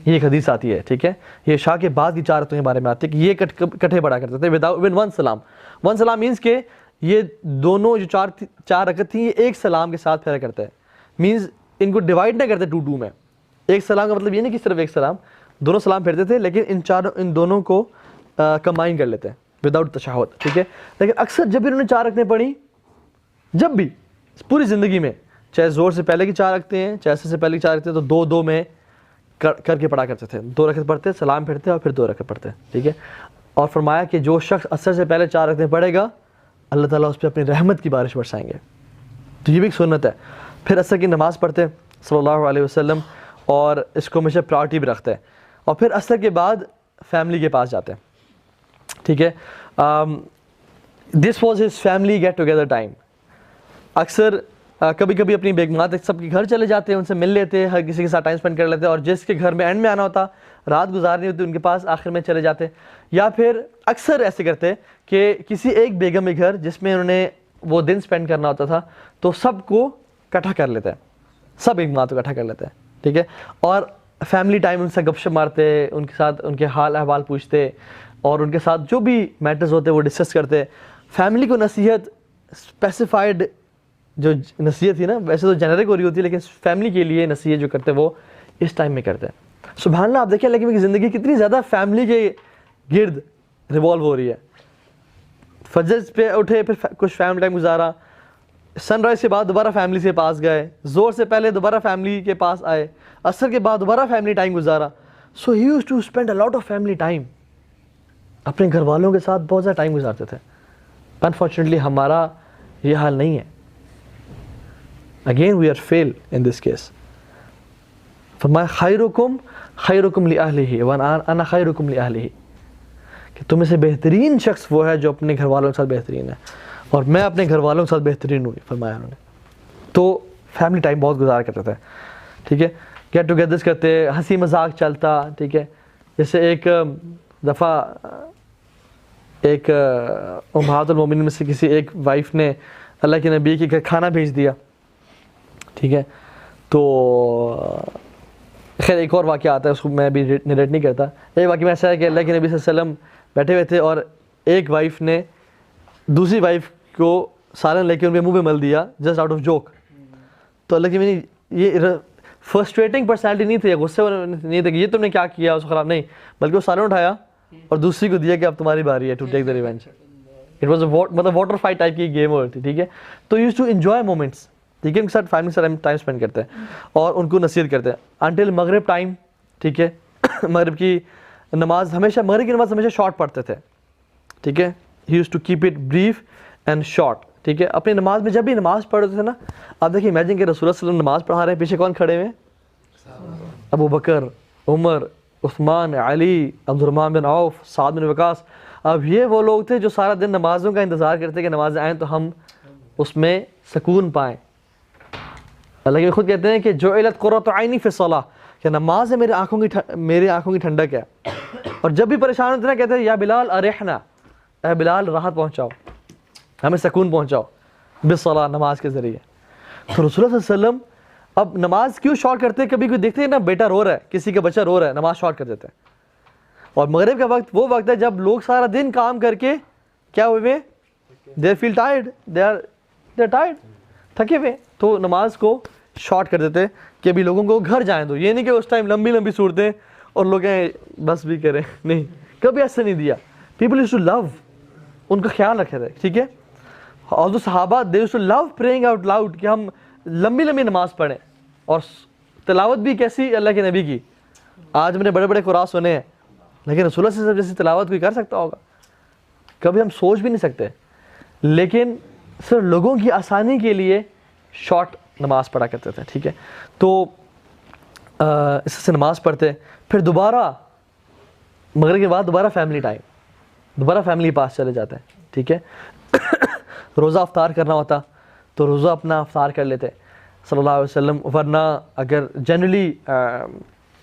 یہ ایک حدیث آتی ہے, ٹھیک ہے. یہ عشاء کے بعد کی 4 رکعتوں کے بارے میں آتی ہے کہ یہ کٹھے پڑھا کرتے تھے وداؤٹ ون سلام. ون سلام مینس کہ یہ دونوں جو 4 رکعت تھیں یہ ایک سلام کے ساتھ پھیرا کرتا ہے. مینس ان کو ڈیوائڈ نہ کرتے 2 میں. ایک سلام کا مطلب یہ نہیں کہ صرف ایک سلام, دونوں سلام پھیرتے تھے, لیکن ان دونوں کو کمبائن کر لیتے ہیں وداؤٹ تشہد, ٹھیک ہے. لیکن اکثر جب بھی انہوں نے 4 رکعتیں پڑھی, جب بھی پوری زندگی میں, چاہے زور سے پہلے کی 4 رکعتیں ہیں, چاہے عصر سے پہلے کی 4 رکعتیں, تو 2 میں کر کے پڑھا کرتے تھے. 2 رکعت پڑھتے, سلام پھیرتے, اور پھر 2 رکعت پڑھتے, ٹھیک ہے. اور فرمایا کہ جو شخص عصر سے پہلے 4 رکعتیں پڑھے گا, اللہ تعالیٰ اس پہ اپنی رحمت کی بارش برسائیں گے. تو یہ بھی ایک سنت ہے. پھر عصر کی نماز پڑھتے صلی اللہ علیہ وسلم, اور اس کو ہمیشہ پرائورٹی بھی رکھتے ہیں. اور پھر عصر کے بعد فیملی کے پاس جاتے ہیں, ٹھیک ہے. This was his family get together time. اکثر کبھی کبھی اپنی بیگمات سب کے گھر چلے جاتے ہیں, ان سے مل لیتے, ہر کسی کے ساتھ ٹائم اسپینڈ کر لیتے, اور جس کے گھر میں اینڈ میں آنا ہوتا, رات گزارنی ہوتی, ان کے پاس آخر میں چلے جاتے. یا پھر اکثر ایسے کرتے کہ کسی ایک بیگم کے گھر جس میں انہوں نے وہ دن اسپینڈ کرنا ہوتا تھا, تو سب کو اکٹھا کر لیتے ہیں, سب بیگمات کو اکٹھا کر لیتے ہیں, ٹھیک ہے. اور فیملی ٹائم ان سے گپ شپ مارتے, ان کے ساتھ ان کے حال احوال پوچھتے, اور ان کے ساتھ جو بھی میٹرز ہوتے وہ ڈسکس کرتے. فیملی کو نصیحت اسپیسیفائڈ جو نصیحت تھی نا, ویسے تو جنرک ہو رہی ہوتی ہے, لیکن فیملی کے لیے نصیحت جو کرتے وہ اس ٹائم میں کرتے ہیں. سبحان اللہ, آپ دیکھیں لیکن زندگی کتنی زیادہ فیملی کے گرد ریوالو ہو رہی ہے. فجر پہ اٹھے, پھر کچھ فیملی ٹائم گزارا, سن رائز کے بعد دوبارہ فیملی سے پاس گئے, زور سے پہلے دوبارہ فیملی کے پاس آئے, عصر کے بعد دوبارہ فیملی ٹائم گزارا. So he use to spend a lot of family time. اپنے گھر والوں کے ساتھ بہت زیادہ ٹائم گزارتے تھے. انفارچونیٹلی ہمارا یہ حال نہیں ہے. Again we are fail in this case. فرمایا خیرکم خیرکم لأہلہ وانا خیرکم لأہلہ, کہ تم میں سے بہترین شخص وہ ہے جو اپنے گھر والوں کے ساتھ بہترین ہے, اور میں اپنے گھر والوں کے ساتھ بہترین ہوں, فرمایا انہوں نے. تو فیملی ٹائم بہت گزارا کرتے تھے, ٹھیک ہے, گیٹ ٹوگیدرز کرتے, ہنسی مذاق چلتا, ٹھیک ہے. جیسے ایک دفعہ ایک امہات المومنین میں سے کسی ایک وائف نے اللہ کے نبی کے گھر کھانا بھیج دیا, ٹھیک ہے. تو خیر ایک اور واقعہ آتا ہے, اس کو میں بھی نریٹ نہیں کرتا. ایک واقعہ میں ایسا ہے کہ اللہ کے نبی صلی اللہ علیہ وسلم بیٹھے ہوئے تھے اور ایک وائف نے دوسری وائف کو سالن لے کے ان کے منہ پہ مل دیا جسٹ آؤٹ آف جوک. تو اللہ کے نبی, یہ فرسٹریٹنگ پرسنالٹی نہیں تھی, غصے نہیں تھے کہ یہ تم نے کیا کیا, اس کو خراب نہیں, بلکہ وہ سالن اٹھایا اور دوسری کو دیا کہ اب تمہاری باری ہے to take the revenge. It was مطلب واٹر فائٹ ٹائپ کی گیم ہو رہی تھی, ٹھیک ہے. تو یوز ٹو انجوائے مومنٹس, ٹھیک ہے, ان کے ساتھ فیملی کے ساتھ ٹائم اسپینڈ کرتے ہیں اور ان کو نصیحت کرتے ہیں انٹل مغرب ٹائم, ٹھیک ہے. مغرب کی نماز ہمیشہ, مغرب کی نماز ہمیشہ شارٹ پڑھتے تھے, ٹھیک ہے. He use to keep it brief and short, ٹھیک ہے. اپنی نماز میں جب بھی نماز پڑھتے تھے نا, آپ دیکھیں امیجن کہ رسول اللہ صلی اللہ علیہ وسلم نماز پڑھا رہے ہیں, پیچھے کون کھڑے ہوئے ہیں؟ ابو بکر, عمر, عثمان, علی, عبد الرحمن بن عوف, سعد بن وقاص. اب یہ وہ لوگ تھے جو سارا دن نمازوں کا انتظار کرتے کہ نمازیں آئیں تو ہم اس میں سکون پائیں. اللہ کے خود کہتے ہیں کہ جعلت قرۃ عینی فی الصلاۃ, کہ نماز ہے میری آنکھوں کی ٹھنڈک ہے. اور جب بھی پریشان ہوتے ہیں کہتے ہیں یا بلال ارحنا, اے بلال راحت پہنچاؤ, ہمیں سکون پہنچاؤ بالصلاۃ, نماز کے ذریعے. تو رسول اللہ صلی اللہ علیہ وسلم اب نماز کیوں شارٹ کرتے ہیں؟ کبھی کوئی دیکھتے ہیں نا بیٹا رو رہا ہے, کسی کا بچہ رو رہا ہے, نماز شارٹ کر دیتے ہیں. اور مغرب کا وقت وہ وقت ہے جب لوگ سارا دن کام کر کے کیا ہوئے, دے فیل ٹائرڈ, دے آر ٹائرڈ, تھکے ہوئے, تو نماز کو شارٹ کر دیتے کہ ابھی لوگوں کو گھر جائیں دو. یہ نہیں کہ اس ٹائم لمبی لمبی صورتیں اور لوگ بس بھی کریں, نہیں, کبھی ایسا نہیں دیا. پیپل یوز ٹو لو, ان کا خیال رکھے تھے, ٹھیک ہے. اور جو صحابہ they use to love praying out loud, کہ ہم لمبی لمبی نماز پڑھیں, اور تلاوت بھی کیسی, اللہ کے نبی کی. آج ہم نے بڑے بڑے قرآن سنے ہیں, لیکن رسول اللہ صلی اللہ علیہ وسلم جیسی تلاوت کوئی کر سکتا ہوگا؟ کبھی ہم سوچ بھی نہیں سکتے. لیکن صرف لوگوں کی آسانی کے لیے شارٹ نماز پڑھا کرتے تھے, ٹھیک ہے. تو اس سے نماز پڑھتے, پھر دوبارہ مغرب کے بعد دوبارہ فیملی ٹائم, دوبارہ فیملی پاس چلے جاتے ہیں, ٹھیک ہے. روزہ افطار کرنا ہوتا تو روزہ اپنا افطار کر لیتے صلی اللہ علیہ وسلم. ورنہ اگر جنرلی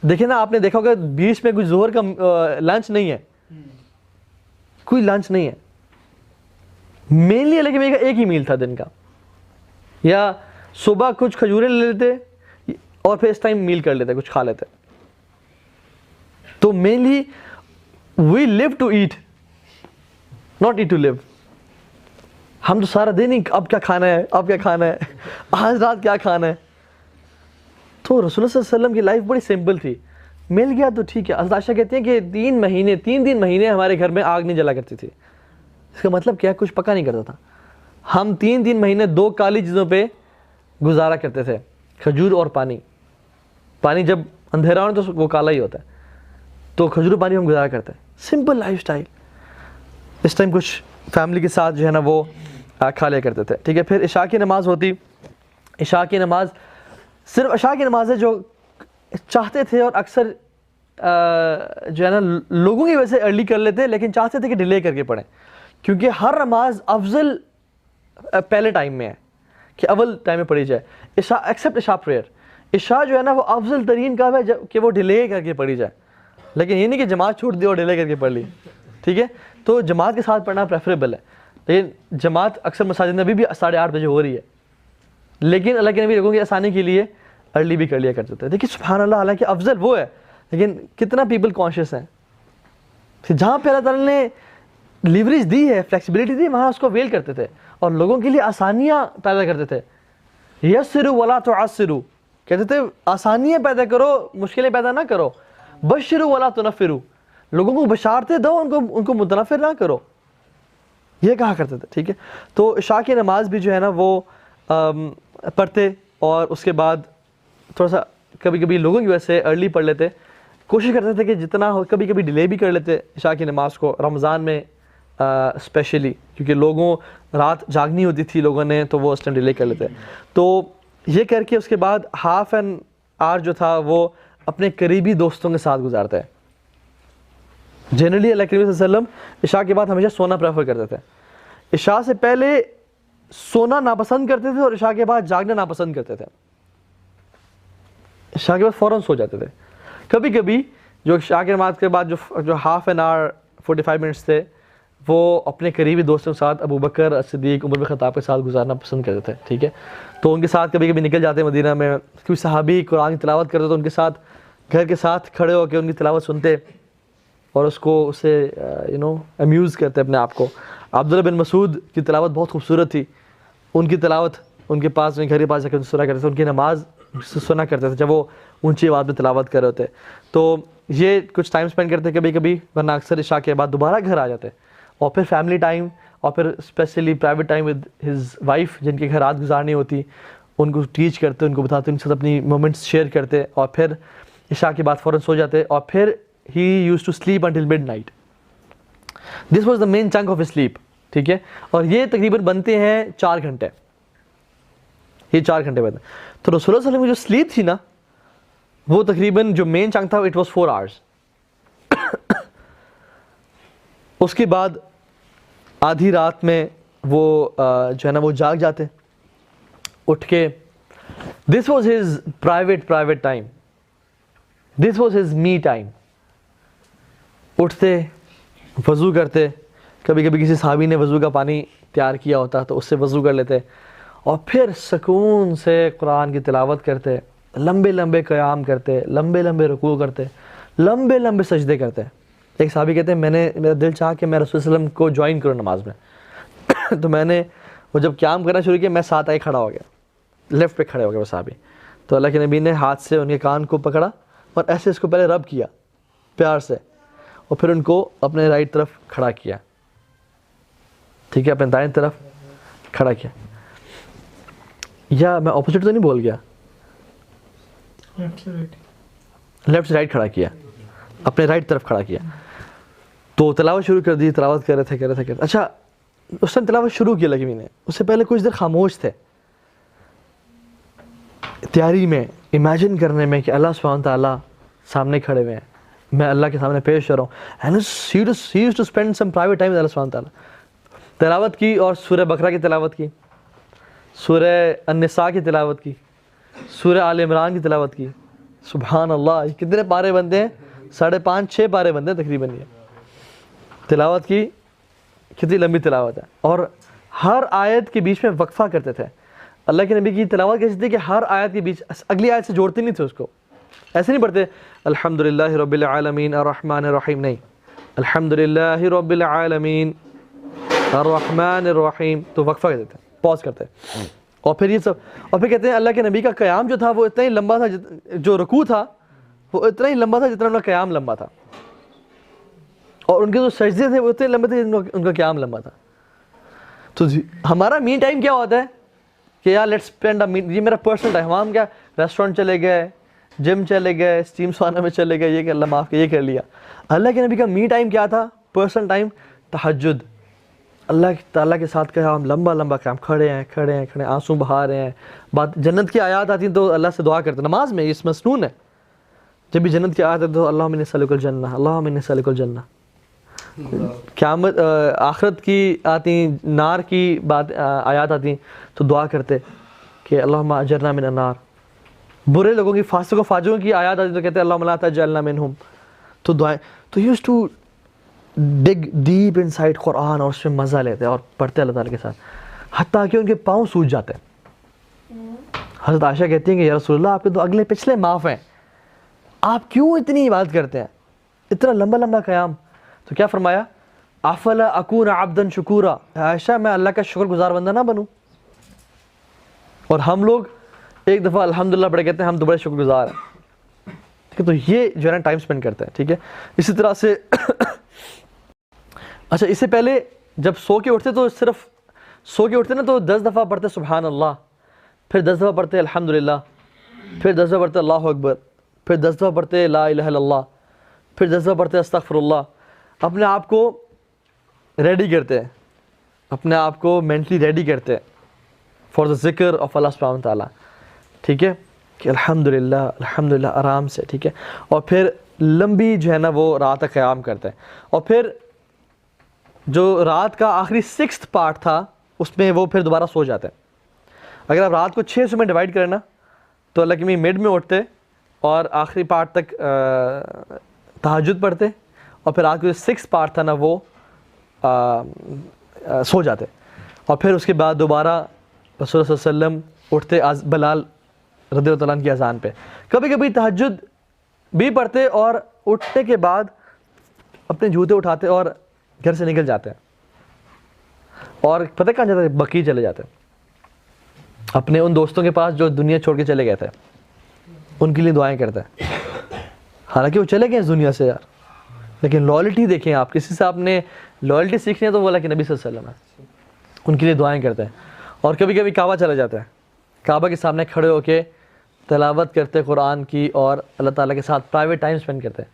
دیکھیں نا, آپ نے دیکھا ہوگا بیچ میں کوئی ظہر کا لنچ نہیں ہے, کوئی لنچ نہیں ہے. مینلی لیکن ایک ہی میل تھا دن کا, یا صبح کچھ کھجوریں لے لیتے اور پھر اس ٹائم میل کر لیتے, کچھ کھا لیتے. تو mainly we live to eat, not eat to live. ہم تو سارا دن ہی اب کیا کھانا ہے, اب کیا کھانا ہے, آج رات کیا کھانا ہے. تو رسول اللہ صلی اللہ علیہ وسلم کی لائف بڑی سمپل تھی. مل گیا تو ٹھیک ہے. حضرت عائشہ کہتی ہیں کہ 3 مہینے ہمارے گھر میں آگ نہیں جلا کرتی تھی. اس کا مطلب کیا, کچھ پکا نہیں کرتا تھا. ہم 3 مہینے 2 کالی چیزوں پہ گزارا کرتے تھے, کھجور اور پانی. پانی جب اندھیرا ہو تو وہ کالا ہی ہوتا ہے, تو کھجور اور پانی ہم گزارا کرتے ہیں. Simple life style. اس ٹائم کچھ فیملی کے ساتھ جو ہے نا وہ کھا لیا کرتے تھے, ٹھیک ہے. پھر عشاء کی نماز ہوتی. عشاء کی نماز صرف عشاء کی نماز ہے جو چاہتے تھے, اور اکثر جو ہے نا لوگوں کی وجہ سے ارلی کر لیتے, لیکن چاہتے تھے کہ ڈیلے کر کے پڑھیں, کیونکہ ہر نماز افضل پہلے ٹائم میں ہے کہ اول ٹائم میں پڑھی جائے. عشاء ایکسیپٹ عشاء پریئر, عشاء جو ہے نا وہ افضل ترین کام ہے کہ وہ ڈیلے کر کے پڑھی جائے. لیکن یہ نہیں کہ جماعت چھوٹ دی اور ڈیلے کر کے پڑھ لی, ٹھیک ہے. تو جماعت کے ساتھ پڑھنا پریفریبل ہے, لیکن جماعت اکثر مساجد میں بھی 8:30 بجے ہو رہی ہے, لیکن اللہ کے نبی لوگوں کی آسانی کے لیے ارلی بھی کر لیا کرتے تھے. دیکھیے سبحان اللہ, حالانکہ افضل وہ ہے, لیکن کتنا پیپل کانشیس ہیں. جہاں پہ اللہ تعالیٰ نے لیوریج دی ہے, فلیکسیبلٹی دی, وہاں اس کو ویل کرتے تھے اور لوگوں کے لیے آسانیاں پیدا کرتے تھے. یسروا ولا تعسروا, کہتے تھے آسانیاں پیدا کرو, مشکلیں پیدا نہ کرو. بشروا ولا تنفروا, لوگوں کو بشارتیں دو, ان کو متنفر نہ کرو, یہ کہا کرتے تھے, ٹھیک ہے. تو عشاء کی نماز بھی جو ہے نا وہ پڑھتے, اور اس کے بعد تھوڑا سا کبھی کبھی لوگوں کی وجہ سے ارلی پڑھ لیتے. کوشش کرتے تھے کہ جتنا ہو, کبھی کبھی ڈیلے بھی کر لیتے عشاء کی نماز کو, رمضان میں اسپیشلی, کیونکہ لوگوں رات جاگنی ہوتی تھی لوگوں نے, تو وہ اس ٹائم ڈیلے کر لیتے. تو یہ کر کے اس کے بعد ہاف این آور جو تھا وہ اپنے قریبی دوستوں کے ساتھ گزارتا ہے. جنرلی اللہ کریم صلی اللہ علیہ وسلم عشاء کے بعد ہمیشہ سونا پریفر کرتے تھے. عشاء سے پہلے سونا ناپسند کرتے تھے اور عشاء کے بعد جاگنا ناپسند کرتے تھے. عشاء کے بعد فوراً سو جاتے تھے. کبھی کبھی جو عشاء کی نماز کے بعد جو ہاف این آور 45 منٹس تھے وہ اپنے قریبی دوستوں کے ساتھ ابو بکر صدیق عمر بن خطاب کے ساتھ گزارنا پسند کرتے تھے. ٹھیک ہے, تو ان کے ساتھ کبھی کبھی نکل جاتے مدینہ میں. کوئی صحابی قرآن کی تلاوت کرتے تو ان کے ساتھ گھر کے ساتھ کھڑے ہو کے ان کی تلاوت سنتے اور اس کو اسے امیوز کرتے اپنے آپ کو. عبداللہ بن مسعود کی تلاوت بہت خوبصورت تھی. ان کی تلاوت ان کے پاس میں گھر کے پاس جا کے سنا کرتے تھے. ان کی نماز سنا کرتے تھے جب وہ اونچی آواز میں تلاوت کر رہے ہوتے. تو یہ کچھ ٹائم اسپینڈ کرتے کبھی کبھی, ورنہ اکثر عشاء کے بعد دوبارہ گھر آ جاتے. اور پھر فیملی ٹائم, اور پھر specially private time with his wife, جن کے گھر رات گزارنی ہوتی, ان کو ٹیچ کرتے, ان کو بتاتے, ان کے ساتھ اپنی مومنٹس شیئر کرتے, اور پھر عشاء کے بعد فوراً سو جاتے. اور پھر he use to sleep until midnight. This was the main chunk of sleep. ٹھیک ہے, اور یہ تقریباً بنتے ہیں 4 گھنٹے. یہ 4 گھنٹے بنتے ہیں. تو رسول اللہ صلی اللہ علیہ وسلم کی جو سلیپ تھی نا, وہ تقریباً جو مین چنک تھا اٹ واز 4 آورس. اس کے بعد آدھی رات میں وہ جو ہے نا وہ جاگ جاتے اٹھ کے. دس was his private time, this was his me time. اٹھتے, وضو کرتے, کبھی کبھی کسی صحابی نے وضو کا پانی تیار کیا ہوتا تو اس سے وضو کر لیتے, اور پھر سکون سے قرآن کی تلاوت کرتے, لمبے لمبے قیام کرتے, لمبے لمبے رکوع کرتے, لمبے لمبے سجدے کرتے. ایک صحابی کہتے ہیں میرا دل چاہا کہ میں رسول صلی اللہ علیہ وسلم کو جوائن کروں نماز میں. تو میں نے وہ جب قیام کرنا شروع کیا, میں ساتھ آئے کھڑا ہو گیا, لیفٹ پہ کھڑے ہو گئے وہ صحابی. تو اللہ کے نبی نے ہاتھ سے ان کے کان کو پکڑا اور ایسے اس کو پہلے رب کیا پیار سے, اور پھر ان کو اپنے رائٹ طرف کھڑا کیا. ٹھیک ہے, اپنے دائیں طرف کھڑا کیا. یا میں اپوزٹ تو نہیں بول گیا, لیفٹ سے رائٹ کھڑا کیا, اپنے رائٹ طرف کھڑا کیا. تو تلاوت شروع کر دی, تلاوت کر رہے تھے. اچھا, اس ٹائم تلاوت شروع کی لگی نے, اس سے پہلے کچھ دیر خاموش تھے, تیاری میں, امیجن کرنے میں کہ اللہ سبحانہ تعالیٰ سامنے کھڑے ہوئے ہیں, میں اللہ کے سامنے پیش کر رہا ہوں. And he used to spend some private time with اللہ سبحانہ تعالیٰ. تلاوت کی, اور سورہ بقرہ کی تلاوت کی, سورہ النساء کی تلاوت کی, سورہ آل عمران کی تلاوت کی. سبحان اللہ, یہ کتنے پارے بنتے ہیں؟ 5.5-6 پارے بنتے ہیں تقریباً. یہ تلاوت کی, کتنی لمبی تلاوت ہے. اور ہر آیت کے بیچ میں وقفہ کرتے تھے. اللہ کے نبی کی تلاوت کیسی تھی کہ ہر آیت کے بیچ اگلی آیت سے جوڑتے نہیں تھے اس کو. ایسے نہیں پڑھتے الحمدللہ رب العالمین الرحمن الرحیم, نہیں, الحمدللہ رب العالمین الرحمن الرحیم, تو وقفہ کرتے تھے, پاز کرتے. اور پھر یہ سب, اور پھر کہتے ہیں اللہ کے نبی کا قیام جو تھا وہ اتنا ہی لمبا تھا, جو رکوع تھا وہ اتنا ہی لمبا تھا جتنا ان کا قیام لمبا تھا, اور ان کے جو سجدے تھے وہ اتنے لمبے تھے جتنا ان کا قیام لمبا تھا. تو ہمارا می ٹائم کیا ہوتا ہے کہ یار لیٹس اسپینڈ یہ میرا پرسنل ٹائم. ہم کیا ریسٹورینٹ چلے گئے, جم چلے گئے, اسٹیم سونا میں چلے گئے, یہ کہ اللہ معاف کر, یہ کر لیا. اللہ کے نبی کا می ٹائم کیا تھا, پرسنل ٹائم, تہجد. اللہ تعالیٰ کے ساتھ کہا ہم لمبا لمبا قیام, کھڑے ہیں, آنسو بہا رہے ہیں. بات جنت کی آیات آتی ہیں تو اللہ سے دعا کرتے نماز میں, اس مسنون ہے. جب بھی جنت کی آیات آتی تو اللہم انی اسألک الجنہ, اللہم انی اسألک الجنہ. قیامت آخرت کی آتی, نار کی بات آیات آتی تو دعا کرتے کہ اللہم اجرنا من النار. برے لوگوں کی, فاسقوں فاجروں کی آیات آتی تو کہتے اللہم لا تجعلنا منہم. تو دعائیں, تو use to dig deep inside قرآن, اور اس میں مزہ لیتے اور پڑھتے اللہ تعالیٰ کے ساتھ, حتیٰ کہ ان کے پاؤں سوج جاتے ہیں. حضرت عائشہ کہتی ہیں کہ یا رسول اللہ آپ کے تو اگلے پچھلے معاف ہیں, آپ کیوں اتنی عبادت کرتے ہیں, اتنا لمبا لمبا قیام. تو کیا فرمایا, افلا اکون عبدا شکورا, عائشہ میں اللہ کا شکر گزار بندہ نہ بنوں. اور ہم لوگ ایک دفعہ الحمدللہ پڑھ کہتے ہیں ہم تو بڑے شکر گزار ہیں. ٹھیک ہے, تو یہ جو ہے نا ٹائم اسپینڈ کرتے ہیں. ٹھیک ہے, اسی طرح سے اچھا, اس سے پہلے جب سو کے اٹھتے تو صرف سو کے اٹھتے نا تو 10 دفعہ پڑھتے سبحان اللہ, پھر 10 دفعہ پڑھتے الحمدللہ, پھر 10 دفعہ پڑھتے اللہ اکبر, پھر 10 دفعہ پڑھتے لا الہ الا اللہ, پھر جذبہ پڑھتے ہیں استغفر اللہ, اپنے آپ کو ریڈی کرتے ہیں, اپنے آپ کو مینٹلی ریڈی کرتے ہیں فار دا ذکر آف اللہ سبحانہ تعالیٰ, ٹھیک ہے, کہ الحمدللہ آرام سے, ٹھیک ہے, اور پھر لمبی جو ہے نا وہ رات کا قیام کرتے ہیں, اور پھر جو رات کا آخری 6th پارٹ تھا اس میں وہ پھر دوبارہ سو جاتے ہیں. اگر آپ رات کو 6 میں ڈیوائڈ کریں نا تو اللہ کی مڈ میں اٹھتے اور آخری پارٹ تک تہجد پڑھتے, اور پھر رات کو جو 6th پارٹ تھا نا وہ سو جاتے, اور پھر اس کے بعد دوبارہ رسول اللہ صلی اللہ علیہ وسلم اٹھتے بلال رضی اللہ تعالیٰ عنہ کی اذان پہ. کبھی کبھی تہجد بھی پڑھتے اور اٹھنے کے بعد اپنے جوتے اٹھاتے اور گھر سے نکل جاتے ہیں, اور پتہ کہاں جاتے ہیں, بقیع چلے جاتے ہیں, اپنے ان دوستوں کے پاس جو دنیا چھوڑ کے چلے گئے تھے, ان کے لیے دعائیں کرتے ہیں. حالانکہ وہ چلے گئے اس دنیا سے یار, لیکن لائلٹی دیکھیں آپ, کسی سے آپ نے لائلٹی سیکھنی ہے تو وہ اللہ کے نبی صلی اللہ علیہ وسلم ہے, ان کے لیے دعائیں کرتے ہیں. اور کبھی کبھی کعبہ چلے جاتے ہیں, کعبہ کے سامنے کھڑے ہو کے تلاوت کرتے قرآن کی اور اللہ تعالیٰ کے ساتھ پرائیویٹ ٹائم اسپینڈ کرتے ہیں.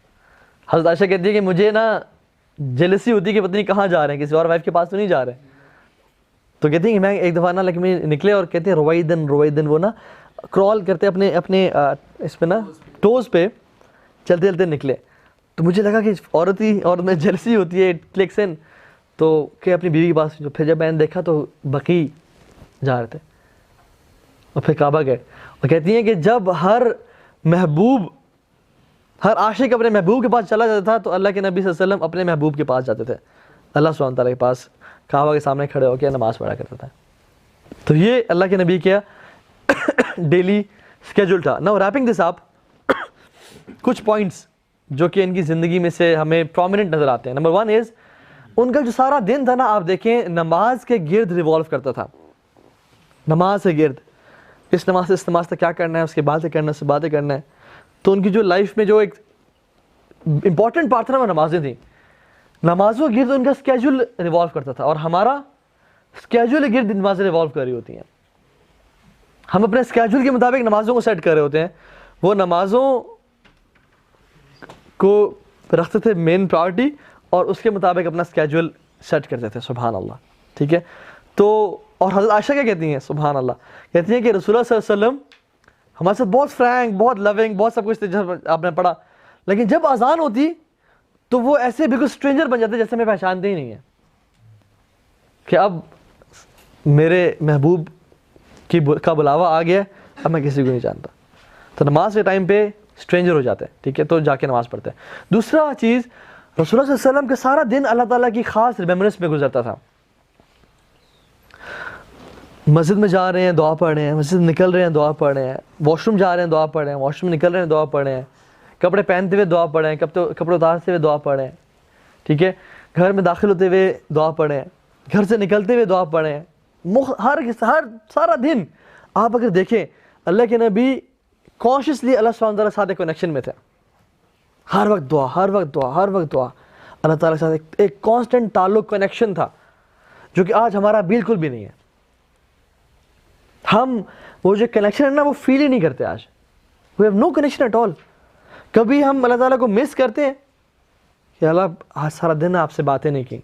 حضرت عائشہ کہتی ہے کہ مجھے نا جیلسی ہوتی ہے کہ پتہ نہیں کہاں جا رہے ہیں, کسی اور وائف کے پاس تو نہیں جا رہے. تو کہتی ہیں کہ میں ایک دفعہ نا میں نکلے اور کہتے ہیں رویدن وہ نا کرال کرتے اپنے اس پہ نا ٹوز پہ چلتے چلتے نکلے. تو مجھے لگا کہ عورت میں جیلسی ہوتی ہے, کلکس ان, تو کہ اپنی بیوی کے پاس. پھر جب میں نے دیکھا تو بقیع جا رہے تھے, اور پھر کعبہ گئے. اور کہتی ہیں کہ جب ہر عاشق اپنے محبوب کے پاس چلا جاتا تھا تو اللہ کے نبی صلی اللہ علیہ وسلم اپنے محبوب کے پاس جاتے تھے, اللہ سبحانہ تعالیٰ کے پاس, کعبہ کے سامنے کھڑے ہو کے نماز پڑھا کرتا تھا. تو یہ اللہ کے نبی کیا ڈیلی اسکیجول تھا. ناؤ ریپنگ دس اپ, کچھ پوائنٹس جو کہ ان کی زندگی میں سے ہمیں پرومیننٹ نظر آتے ہیں. نمبر 1 از ان کا جو سارا دن تھا نا, آپ دیکھیں نماز کے گرد ریوالو کرتا تھا, نماز کے گرد, اس نماز سے اس نماز تک کیا کرنا ہے, اس کے بعد سے کرنا ہے, اس سے باتیں کرنا ہے. تو ان کی جو لائف میں جو ایک امپورٹنٹ پارٹ تھا نا وہ نمازیں تھیں. نمازوں کے گرد ان کا اسکیجول ریوالو کرتا تھا, اور ہمارا اسکیجول کے گرد نمازیں ریوالو کر رہی ہوتی ہیں. ہم اپنے اسکیجول کے مطابق نمازوں کو سیٹ کر رہے ہوتے ہیں. وہ نمازوں کو رکھتے تھے مین پرائورٹی, اور اس کے مطابق اپنا اسکیجول سیٹ کرتے تھے. سبحان اللہ, ٹھیک ہے. تو اور حضرت عائشہ کیا کہتی ہیں, سبحان اللہ, کہتی ہیں کہ رسول اللہ صلی اللہ علیہ وسلم ہمارے ساتھ بہت فرینک, بہت لونگ, بہت سب کچھ آپ نے پڑھا, لیکن جب اذان ہوتی تو وہ ایسے بالکل اسٹرینجر بن جاتے جیسے میں پہچانتے ہی نہیں ہیں, کہ اب میرے محبوب کا بلاوا آ گیا, اب میں کسی کو نہیں جانتا. تو نماز کے ٹائم پہ اسٹرینجر ہو جاتے ہیں, ٹھیک ہے, تو جا کے نماز پڑھتے ہیں. دوسرا چیز, رسول اللہ صلی اللہ علیہ وسلم کا سارا دن اللہ تعالیٰ کی خاص ریمیمبرنس میں گزرتا تھا. مسجد میں جا رہے ہیں دعا پڑھ رہے ہیں, مسجد نکل رہے ہیں دعا پڑھ رہے ہیں, واش روم جا رہے ہیں دعا پڑھ رہے ہیں, واش روم نکل رہے ہیں دعا پڑھ رہے ہیں, کپڑے پہنتے ہوئے دعا پڑھ رہے ہیں, کپڑے اتارتے ہوئے دعا پڑھ رہے ہیں, ٹھیک ہے, گھر میں داخل ہوتے ہوئے دعا پڑھ رہے ہیں, گھر سے نکلتے ہوئے دعا پڑھ رہے ہیں. ہر سارا دن آپ اگر دیکھیں اللہ کے نبی کانشیسلی اللہ سبحانہ تعالیٰ کے ساتھ ایک کنیکشن میں تھے. ہر وقت دعا, ہر وقت دعا, ہر وقت دعا, اللہ تعالیٰ کے ساتھ ایک کانسٹنٹ تعلق, کنیکشن تھا, جو کہ آج ہمارا بالکل بھی نہیں ہے. ہم وہ جو کنیکشن ہے نا وہ فیل ہی نہیں کرتے آج. We have no connection at all. کبھی ہم اللہ تعالیٰ کو مس کرتے ہیں کہ اللہ آج سارا دن آپ سے باتیں نہیں کی.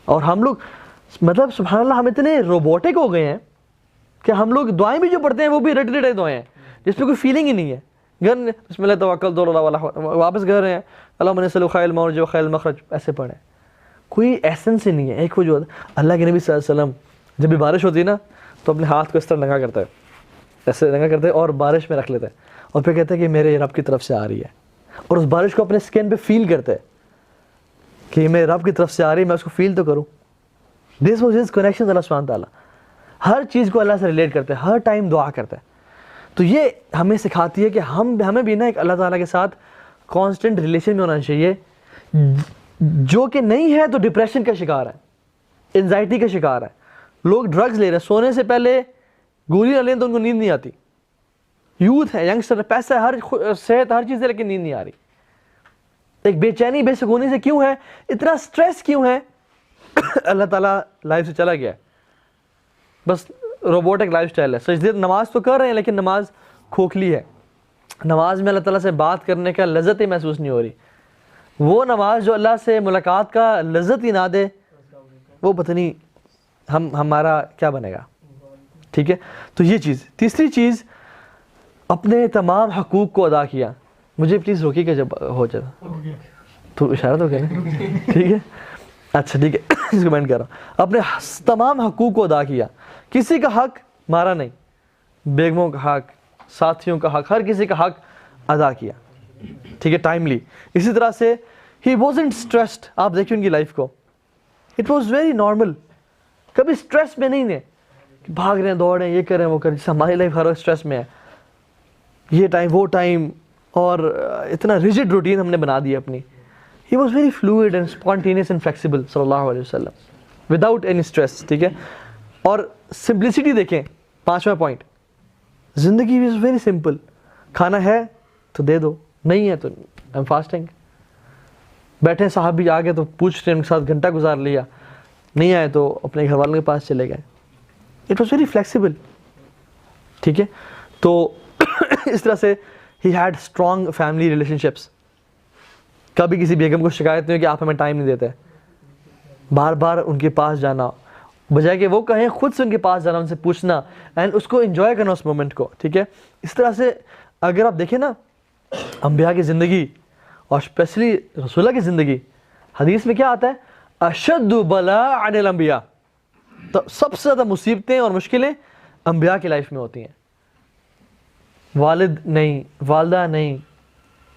اور ہم لوگ مطلب سبحان اللہ ہم اتنے روبوٹک ہو گئے ہیں کہ ہم لوگ دعائیں بھی جو پڑھتے ہیں وہ بھی رٹے دعائیں ہیں جس میں کوئی فیلنگ ہی نہیں ہے. گھر بسم اللہ توکل تو واپس گھر ہیں اللہ من صلی خیر المخرج و خیر المخرج ایسے پڑھیں, کوئی ایسنس ہی نہیں ہے. ایک وجود اللہ کے نبی صلی اللہ علیہ وسلم جب بھی بارش ہوتی ہے نا تو اپنے ہاتھ کو اس طرح ننگا کرتا ہے, ایسے ننگا کرتے ہیں اور بارش میں رکھ لیتے ہیں, اور پھر کہتے ہیں کہ میرے رب کی طرف سے آ رہی ہے, اور اس بارش کو اپنے اسکن پہ فیل کرتے ہیں کہ میرے رب کی طرف سے آ رہی ہے, میں اس کو فیل تو کروں. دس واز ہز کنیکشن اللہ سبحانہ تعالیٰ. ہر چیز کو اللہ سے ریلیٹ کرتے ہیں, ہر ٹائم دعا کرتے ہیں. تو یہ ہمیں سکھاتی ہے کہ ہمیں بھی نا ایک اللہ تعالیٰ کے ساتھ کانسٹنٹ ریلیشن میں ہونا چاہیے. جو کہ نہیں ہے تو ڈپریشن کا شکار ہے, انزائٹی کا شکار ہے. لوگ ڈرگز لے رہے ہیں, سونے سے پہلے گولی نہ لیں تو ان کو نیند نہیں آتی. یوتھ ہے, ینگسٹر ہے, پیسہ ہے, ہر صحت, ہر چیز ہے, لیکن نیند نہیں آ رہی. ایک بے چینی, بے سکونی سے کیوں ہے, اتنا سٹریس کیوں ہے؟ اللہ تعالیٰ لائف سے چلا گیا, بس روبوٹک لائف سٹائل ہے. سجدے نماز تو کر رہے ہیں لیکن نماز کھوکھلی ہے. نماز میں اللہ تعالیٰ سے بات کرنے کا لذت ہی محسوس نہیں ہو رہی. وہ نماز جو اللہ سے ملاقات کا لذت ہی نہ دے, وہ پتہ نہیں ہمارا کیا بنے گا. ٹھیک ہے, تو یہ چیز. تیسری چیز, اپنے تمام حقوق کو ادا کیا. مجھے پلیز روکی کہ جب ہو جائے تو اشارہ تو کریں. ٹھیک ہے, اچھا ٹھیک ہے, اس کو میں کر رہا ہوں. اپنے تمام حقوق کو ادا کیا. کسی کا حق مارا نہیں, بیگموں کا حق, ساتھیوں کا حق, ہر کسی کا حق ادا کیا. ٹھیک ہے, ٹائملی. اسی طرح سے ہی وازنٹ اسٹریسڈ. آپ دیکھیں ان کی لائف کو, اٹ واز ویری نارمل. کبھی اسٹریس میں نہیں ہے کہ بھاگ رہے ہیں, دوڑ رہے ہیں, یہ کر رہے ہیں, وہ کر رہے ہیں. جیسے ہماری لائف ہر وقت اسٹریس میں ہے, یہ ٹائم وہ ٹائم, اور اتنا ریجڈ روٹین ہم نے بنا دی اپنی. ہی was very fluid and spontaneous and flexible صلی اللہ علیہ وسلم وداؤٹ اینی اسٹریس. ٹھیک ہے, اور سمپلسٹی دیکھیں. 5واں پوائنٹ, زندگی از ویری سمپل. کھانا ہے تو دے دو, نہیں ہے تو آئی ایم فاسٹنگ. بیٹھے صحابی آ گئے تو پوچھ رہے ہیں, ان کے ساتھ گھنٹہ گزار لیا, نہیں آئے تو اپنے گھر والوں کے پاس چلے گئے. It was very flexible. ٹھیک ہے, تو اس طرح سے he had strong family relation ships. کبھی کسی بیگم کو شکایت نہیں ہوئی کہ آپ ہمیں ٹائم نہیں دیتے. بار بار ان کے پاس جانا, بجائے کہ وہ کہیں خود سے ان کے پاس جانا, ان سے پوچھنا اینڈ اس کو انجوائے کرنا اس مومنٹ کو. ٹھیک ہے, اس طرح سے اگر آپ دیکھیں نا انبیاء کی زندگی اور اسپیشلی رسول اللہ کی زندگی, حدیث میں کیا آتا ہے, اشد بلاء علی الانبیاء. تو سب سے زیادہ مصیبتیں اور مشکلیں انبیاء کی لائف میں ہوتی ہیں. والد نہیں, والدہ نہیں,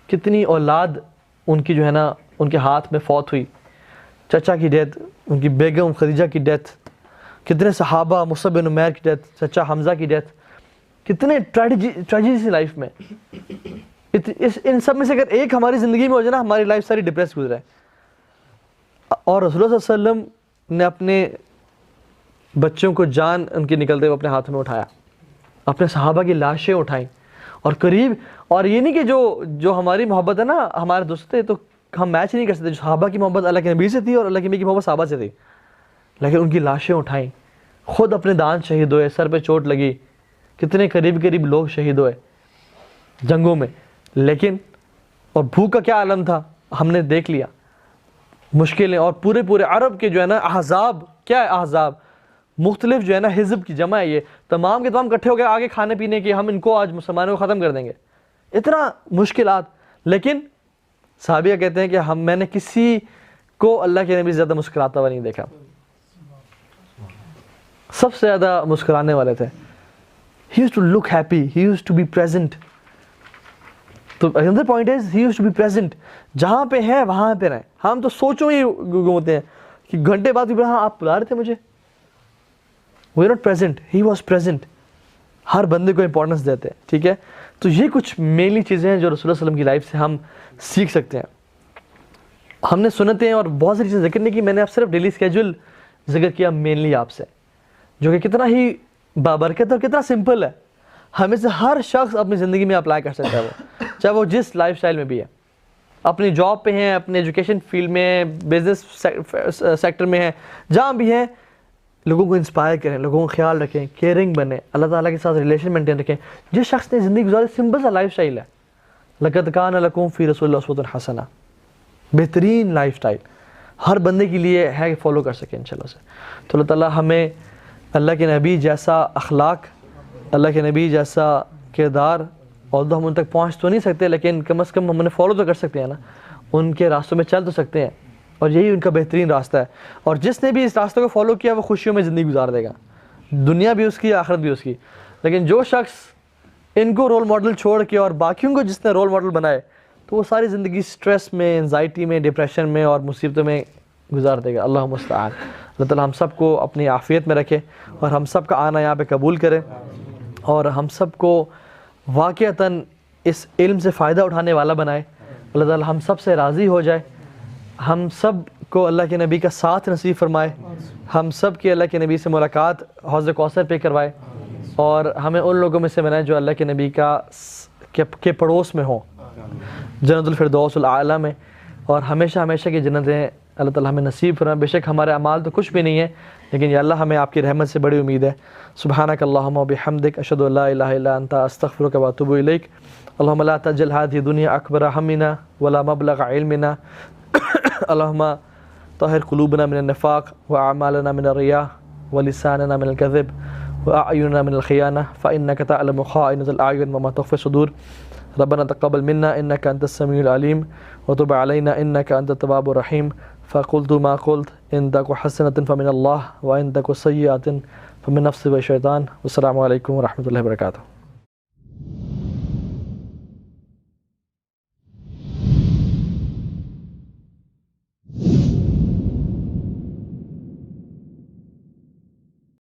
کتنی اولاد ان کی جو ہے نا ان کے ہاتھ میں فوت ہوئی. چچا کی ڈیتھ, ان کی بیگم خدیجہ کی ڈیتھ, کتنے صحابہ, مصعب بن عمیر کی ڈیتھ, چچا حمزہ کی ڈیتھ, کتنے ٹریجڈی سی لائف میں. ان سب میں سے اگر ایک ہماری زندگی میں ہو جائے نا, ہماری لائف ساری ڈپریس گزرے. اور رسول اللہ صلی اللہ علیہ وسلم نے اپنے بچوں کو جان ان کی نکلتے ہوئے اپنے ہاتھوں میں اٹھایا, اپنے صحابہ کی لاشیں اٹھائیں اور قریب. اور یہ نہیں کہ جو ہماری محبت ہے نا ہمارے دوست تھے تو ہم میچ نہیں کر سکتے. جو صحابہ کی محبت اللہ کے نبی سے تھی اور اللہ کے نبی کی محبت صحابہ سے تھی, لیکن ان کی لاشیں اٹھائیں. خود اپنے دانت شہید ہوئے, سر پہ چوٹ لگی, کتنے قریب لوگ شہید ہوئے جنگوں میں. لیکن اور بھوک کا کیا عالم تھا ہم نے دیکھ لیا, مشکلیں. اور پورے عرب کے جو ہے نا احزاب, کیا ہے احزاب, مختلف جو ہے نا حزب کی جمع ہے, یہ تمام کے تمام اکٹھے ہو گئے آگے کھانے پینے کے, ہم ان کو آج مسلمانوں کو ختم کر دیں گے. اتنا مشکلات. لیکن صحابیہ کہتے ہیں کہ میں نے کسی کو اللہ کے نبی سے زیادہ مسکراتا ہوا نہیں دیکھا. سب سے زیادہ مسکرانے والے تھے. He used to look happy, he used to be present. تو another point is he used to be present. جہاں پہ ہیں وہاں پہ رہیں. ہم تو سوچوں ہی گھومتے ہیں کہ گھنٹے بعد بھی ہاں آپ بلا رہے تھے مجھے. We are not present, he was present. ہر بندے کو امپورٹنس دیتے ہیں. ٹھیک ہے, تو یہ کچھ مینلی چیزیں ہیں جو رسول اللہ صلی اللہ علیہ وسلم کی لائف سے ہم سیکھ سکتے ہیں. ہم نے سنتیں اور بہت ساری چیزیں ذکر نہیں کی, میں نے اب صرف ڈیلی اسکیجول ذکر کیا مینلی آپ سے, جو کہ کتنا ہی بابرکت اور کتنا سمپل ہے. ہمیں سے ہر شخص اپنی زندگی میں اپلائی کر سکتا ہے, وہ چاہے وہ جس لائف سٹائل میں بھی ہے, اپنی جاب پہ ہیں, اپنے ایجوکیشن فیلڈ میں, بزنس سیکٹر میں ہیں, جہاں بھی ہیں. لوگوں کو انسپائر کریں, لوگوں کا خیال رکھیں, کیئرنگ بنیں, اللہ تعالیٰ کے ساتھ ریلیشن مینٹین رکھیں. جس شخص نے زندگی گزاری سمپل سا لائف سٹائل ہے, لقد کان لکم فی رسول اللہ اسوۃ حسنہ, بہترین لائف سٹائل ہر بندے کے لیے ہے کہ فالو کر سکیں انشاءاللہ سے. تو اللہ تعالیٰ ہمیں اللہ کے نبی جیسا اخلاق, اللہ کے نبی جیسا کردار, اور ہم ان تک پہنچ تو نہیں سکتے لیکن کم از کم ہم انہیں فالو تو کر سکتے ہیں نا, ان کے راستوں میں چل تو سکتے ہیں, اور یہی ان کا بہترین راستہ ہے. اور جس نے بھی اس راستے کو فالو کیا وہ خوشیوں میں زندگی گزار دے گا, دنیا بھی اس کی, آخرت بھی اس کی. لیکن جو شخص ان کو رول ماڈل چھوڑ کے اور باقیوں کو جس نے رول ماڈل بنائے تو وہ ساری زندگی سٹریس میں, انزائٹی میں, ڈپریشن میں اور مصیبتوں میں گزار دے گا. اللہ المستعان. اللہ تعالیٰ ہم سب کو اپنی عافیت میں رکھے اور ہم سب کا آنا یہاں پہ قبول کرے, اور ہم سب کو واقعتاً اس علم سے فائدہ اٹھانے والا بنائے. اللہ تعالیٰ ہم سب سے راضی ہو جائے, ہم سب کو اللہ کے نبی کا ساتھ نصیب فرمائے, ہم سب کی اللہ کے نبی سے ملاقات حوض کوثر پہ کروائے, اور ہمیں ان لوگوں میں سے بنائے جو اللہ کے نبی کے پڑوس میں ہوں, جنت الفردوس الاعلیٰ میں, اور ہمیشہ ہمیشہ کی جنتیں اللہ تعالیٰ ہمیں نصیب فرمائے. بے شک ہمارے اعمال تو کچھ بھی نہیں ہے، لیکن یا اللہ ہمیں آپ کی رحمت سے بڑی امید ہے. سبحانک اللہم و بحمدک، اشہد ان لا الہ الا انت، استغفرک و اتوب الیک. اللہم لا تجعل هذه الدنيا اکبر ہمنا ولا مبلغ علمنا. اللہم طہر قلوبنا من النفاق واعمالنا من الرياء ولساننا من الكذب واعیننا من الخیانہ فانک تعلم خائنۃ الاعین وما تخفی الصدور. ربنا تقبل منا انك انت السميع العليم وتب علينا انك انت التواب الرحيم. فقلت ما قلت، ان تك حسنة فمن الله وان تك سيئة فمن نفسي والشيطان. والسلام علیکم ورحمۃ اللہ وبرکاتہ.